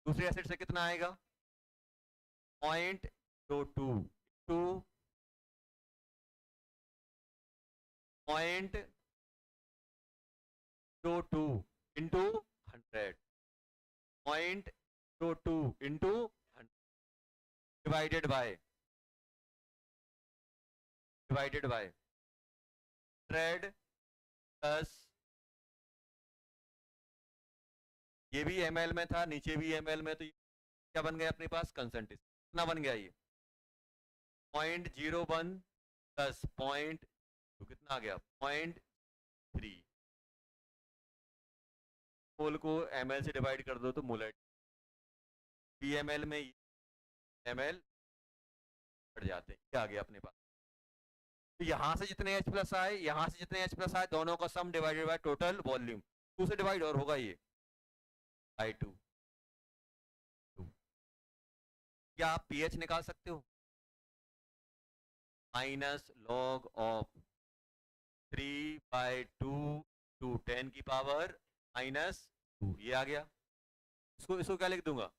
दूसरे एसिड से कितना आएगा 0.02 to 0.02 into 100, 0.02 into 100 divided by 100 plus, ये भी ml में था, नीचे भी ml में, तो क्या बन गया अपने पास कंसंट्रेशन, कितना बन गया ये 0.01 प्लस पॉइंट, तो कितना आ गया 0.3, मोल को ml से डिवाइड कर दो तो मोलैरिटी, pml में ml बढ़ जाते हैं, क्या आ गया अपने पास। तो यहां से जितने H प्लस आए, यहां से जितने H प्लस आए, दोनों का सम डिवाइडेड बाय टोटल वॉल्यूम, 2 से डिवाइड और होगा ये I2। क्या आप pH निकाल सकते हो? माइनस लॉग ऑफ 3/2 टू, 10 की पावर -2, ये आ गया। इसको इसको क्या लिख दूंगा,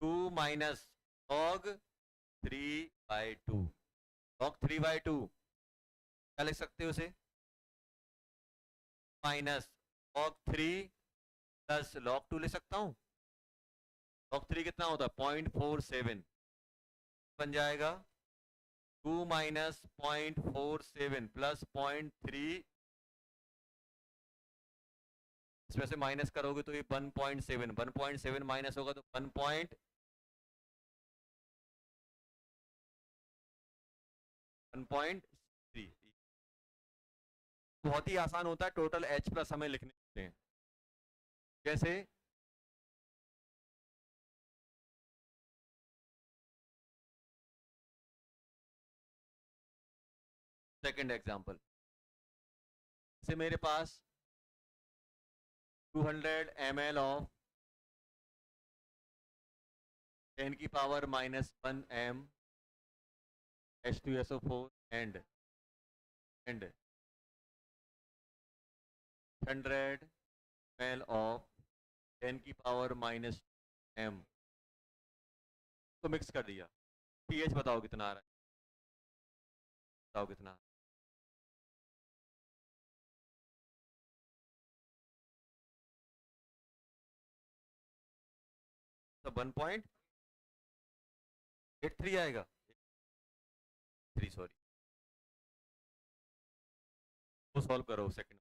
2 माइनस लॉग 3/2। लॉग 3/2 क्या लिख सकते हो उसे, माइनस लॉग 3 प्लस लॉग 2 लिख सकता हूँ। लॉग 3 कितना होता है, 0.47, बन जाएगा 2 माइनस 0.47 प्लस 0.3, इसमें से माइनस करोगे तो ये 1.7, 1.7 माइनस होगा तो 1.3। बहुत ही आसान होता है, टोटल H प्लस हमें लिखने होते हैं। जैसे सेकंड एग्जांपल, जैसे मेरे पास 200 ml ऑफ 10 की power -1 m H2SO4 and 100 ml of 10 की पावर -m तो मिक्स कर दिया। pH बताओ कितना आ रहा है, बताओ कितना। तो 1.83 आएगा, 3 सॉरी, वो सॉल्व करो सेकंड।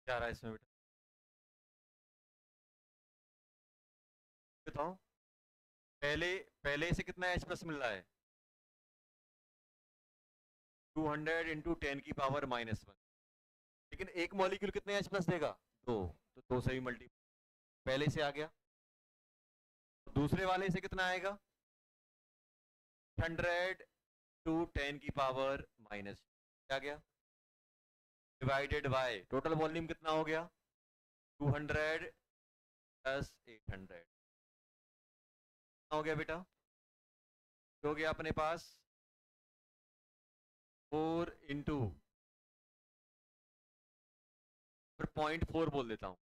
क्या रहा है इसमें बेटा, देता हूँ। पहले पहले से कितना H प्लस मिल रहा है? 200 इंटू 10 की पावर -1। लेकिन एक मॉलिक्यूल कितने H प्लस देगा? 2, तो 2 से ही मल्टी पहले से आ गया। दूसरे वाले से कितना आएगा? 100 टू 10 की पावर माइनस क्या गया, डिवाइडेड बाय टोटल वॉल्यूम कितना हो गया? 200 प्लस 800 हो गया बेटा, हो गया अपने पास 4 इंटू 0.4 बोल देता हूं,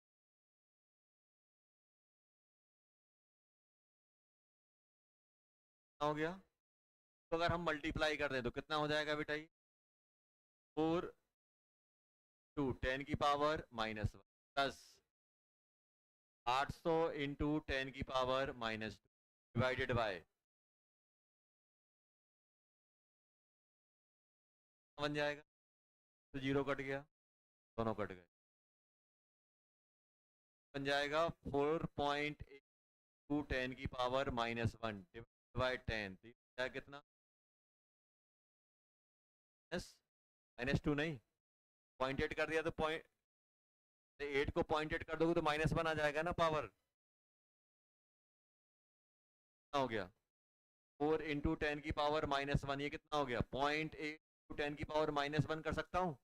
हो गया। तो अगर हम मल्टीप्लाई कर दें तो कितना हो जाएगा बेटा? ये 4 टू 10 की पावर -1 प्लस 800 इंटू 10 की पावर -2 डिवाइडेड बाय बन जाएगा। तो जीरो कट गया, दोनों कट गए, बन जाएगा 4.8 टू 10 की पावर -1 डिवाइड 10, तो कितना? -2 नहीं, 0.8 कर दिया तो 8 को 0.8 कर दोगे तो -1 आ जाएगा ना पावर। कितना हो गया? 4 इंटू 10 की पावर -1, ये कितना हो गया? 0.8 इंटू 10 की पावर -1 कर सकता हूँ,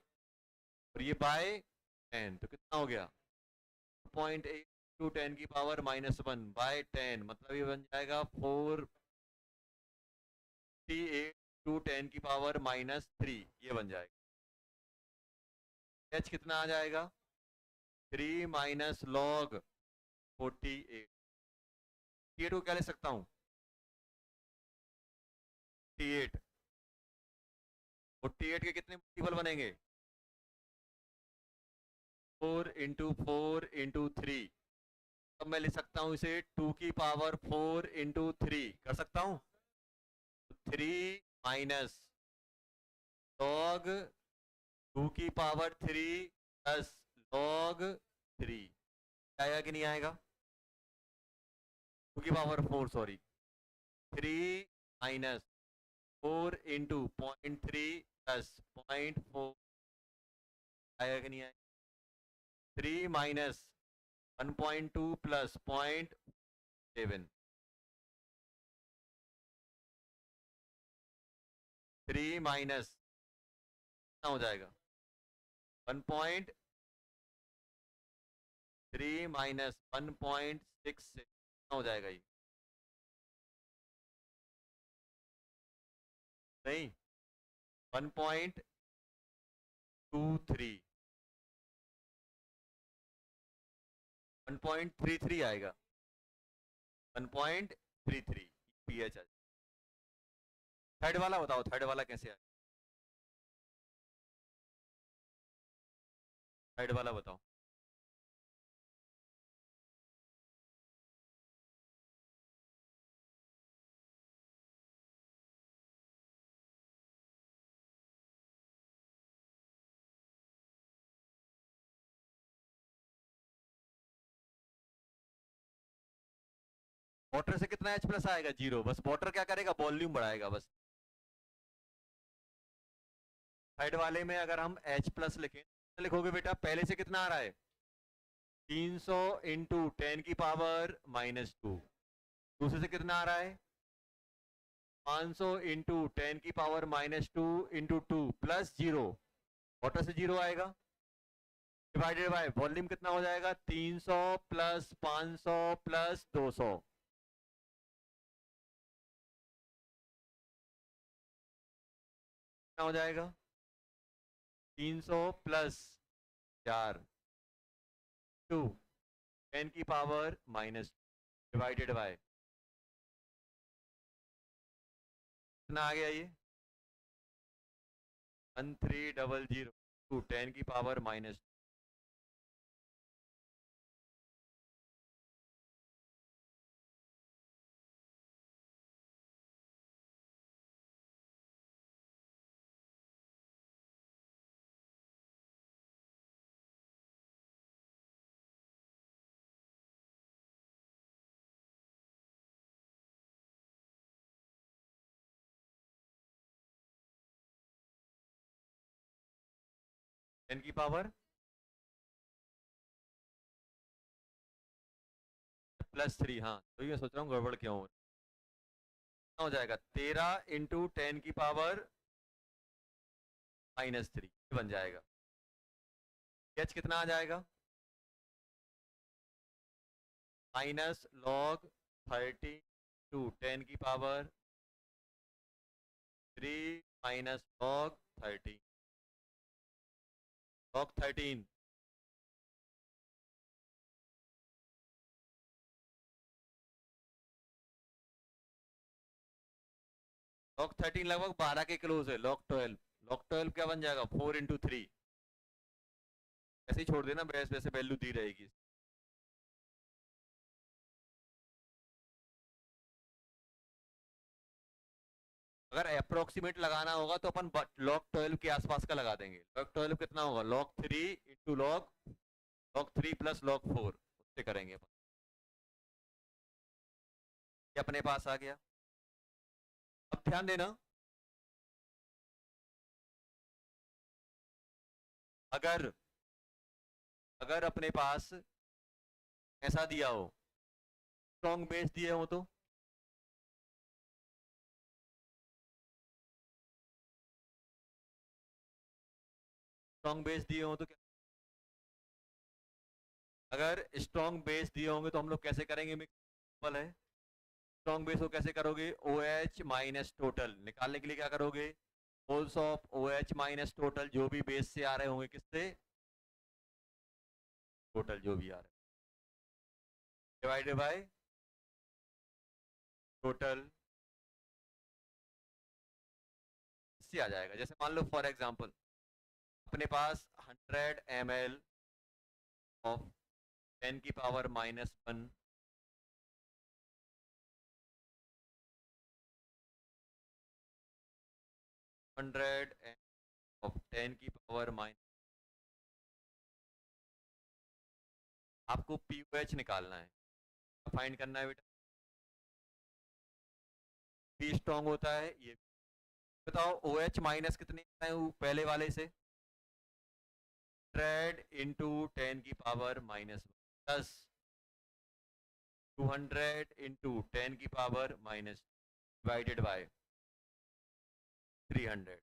और ये बाय 10 तो कितना हो गया? 0.8 इंटू 10 की पावर -1 बाय 10, मतलब ये बन जाएगा 4 टू 10 की पावर -3, ये बन जाएगा। H कितना आ जाएगा? 3 माइनस लॉग 48। ये को क्या ले सकता हूँ? 48 48 के कितने मल्टीपल बनेंगे? 4 इंटू 4 इंटू 3। अब मैं लिख सकता हूँ इसे 2 की पावर 4 इंटू 3 कर सकता हूँ। 3 माइनस लॉग 2 की पावर 3 प्लस लॉग 3, आएगा कि नहीं आएगा? 2 की power 4 sorry, 3 minus 4 into 0.3 plus 0.4, आएगा कि नहीं आएगा? 3 माइनस 1.2 प्लस 0.7, 3 माइनस कितना हो जाएगा? 1.3 माइनस 1.6 से कितना हो जाएगा ये? नहीं, 1.23, 1.33 आएगा, 1.33 pH। थर्ड वाला बताओ, थर्ड वाला कैसे आएगा? थर्ड वाला बताओ। वाटर से कितना H प्लस आएगा? 0। बस वाटर क्या करेगा? वॉल्यूम बढ़ाएगा बस। थर्ड वाले में अगर हम H प्लस लिखें तो लिखोगे बेटा, पहले से कितना आ रहा है? 300 इंटू 10 की पावर -2। दूसरे से कितना आ रहा है? 500 इंटू 10 की पावर -2 इंटू 2 प्लस 0, वाटर से 0 आएगा, डिवाइडेड बाय वॉल्यूम कितना हो जाएगा? 300 प्लस 500 प्लस 200, कितना हो जाएगा? 300 प्लस 4 2 10 की पावर माइनस डिवाइडेड बाय कितना आ गया? ये 1300 टू 10 की पावर -2। 10 की पावर +3। हाँ तो ये सोच रहा हूँ गड़बड़ क्यों हो जाएगा 13 × 10 की पावर -3 बन जाएगा। एच कितना आ जाएगा -log 30 × 10 की पावर 3 -log 30 log 13 log 13 लगभग 12 के क्लोज है। log 12 क्या बन जाएगा 4 × 3। ऐसे ही छोड़ देना वैसे वैसे वैल्यू दी रहेगी। अगर अप्रोक्सीमेट लगाना होगा तो अपन log 12 के आसपास का लगा देंगे। log 12 कितना होगा log 3 + log 4 उससे करेंगे अपन। ये अपने पास आ गया। अब ध्यान देना अगर अगर अपने पास ऐसा दिया हो स्ट्रॉन्ग बेस दिए हो तो स्ट्रॉन्ग बेस दिए हो तो क्या अगर स्ट्रॉन्ग बेस दिए होंगे तो हम लोग कैसे करेंगे सिंपल है। स्ट्रॉन्ग बेस को कैसे करोगे OH माइनस टोटल निकालने के लिए क्या करोगे holes of OH minus total जो भी बेस से आ रहे होंगे किससे टोटल जो भी आ रहे डिवाइडेड बाय टोटल इससे आ जाएगा। जैसे मान लो फॉर एग्जांपल अपने पास 100 ml ऑफ 10 की पावर -1 100 ऑफ 10 की पावर माइनस आपको POH निकालना है फाइंड करना है बेटा। पी स्ट्रॉन्ग होता है ये बताओ OH माइनस कितने है पहले वाले से 100 × 10 की पावर -10 200 × 10 की power minus divided by 300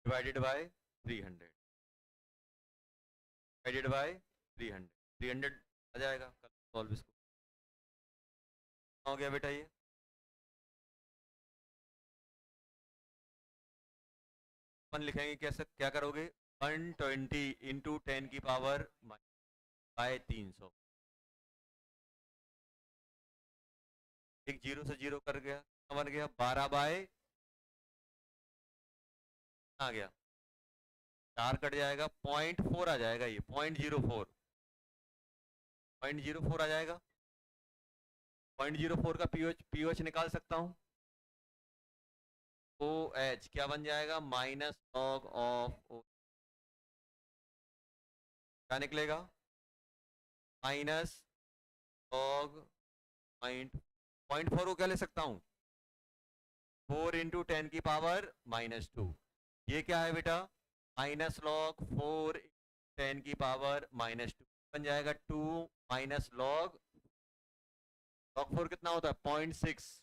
divided by 300 divided by 300 आ जाएगा। सॉल्व इसको हो गया बेटा। ये अपन लिखेंगे कैसे क्या करोगे 120 × 10 की पावर बाय 300 एक जीरो से जीरो कर गया बन गया 12 बाय आ गया 4 कट जाएगा 0.4 आ जाएगा ये 0.04 आ जाएगा। 0.04 का पीओएच निकाल सकता हूँ। OH क्या बन जाएगा -log ऑफ O क्या निकलेगा -log 0.4 को क्या ले सकता हूँ 4 × 10 की पावर -2 ये क्या है बेटा -log 4 × 10 की पावर -2 बन जाएगा 2 -log 4 कितना होता है 0.6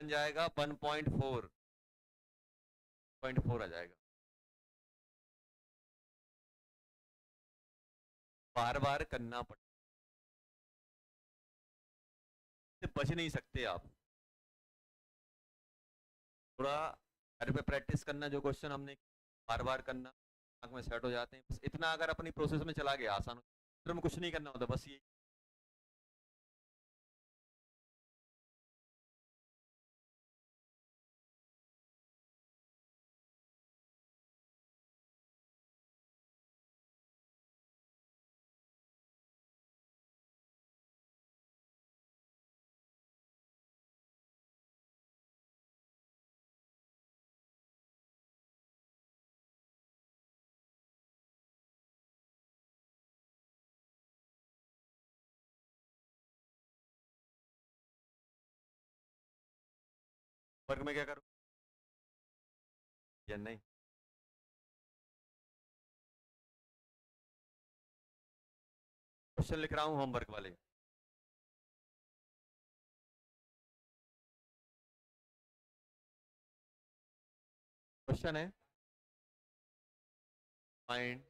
बन जाएगा 1.4 0.4 आ जाएगा। बार बार करना पड़ता बच नहीं सकते आप। थोड़ा घर पे प्रैक्टिस करना जो क्वेश्चन हमने बार बार करना दिमाग में सेट हो जाते हैं। बस इतना अगर अपनी प्रोसेस में चला गया आसान में कुछ नहीं करना होता बस ये वर्ग में क्या करो या नहीं क्वेश्चन लिख रहा हूँ होमवर्क वाले। क्वेश्चन है फाइंड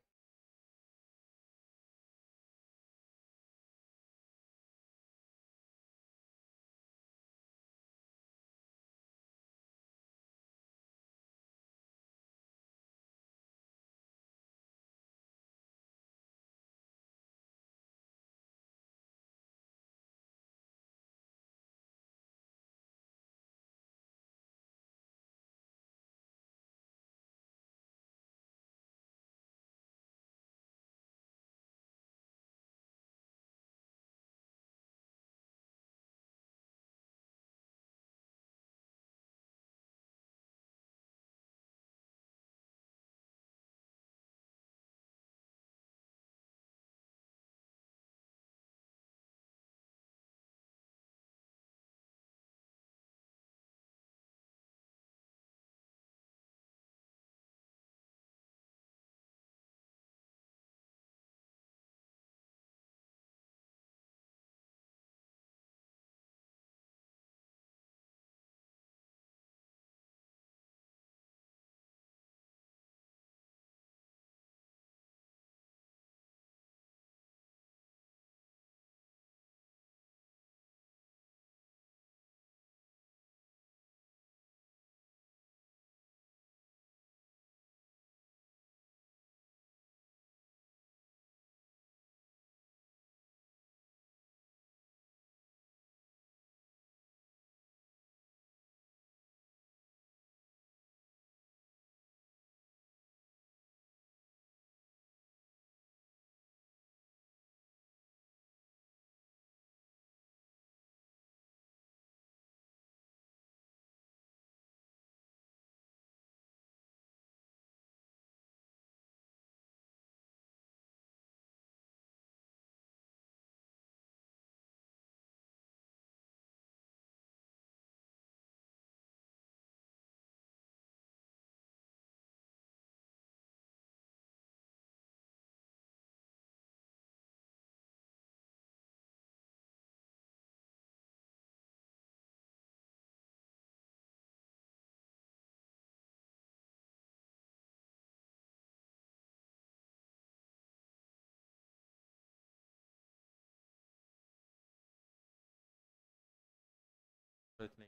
तो इतने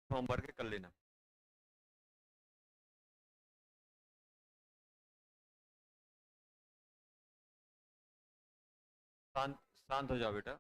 होमवर्क कर लेना। शांत शांत हो जाओ बेटा।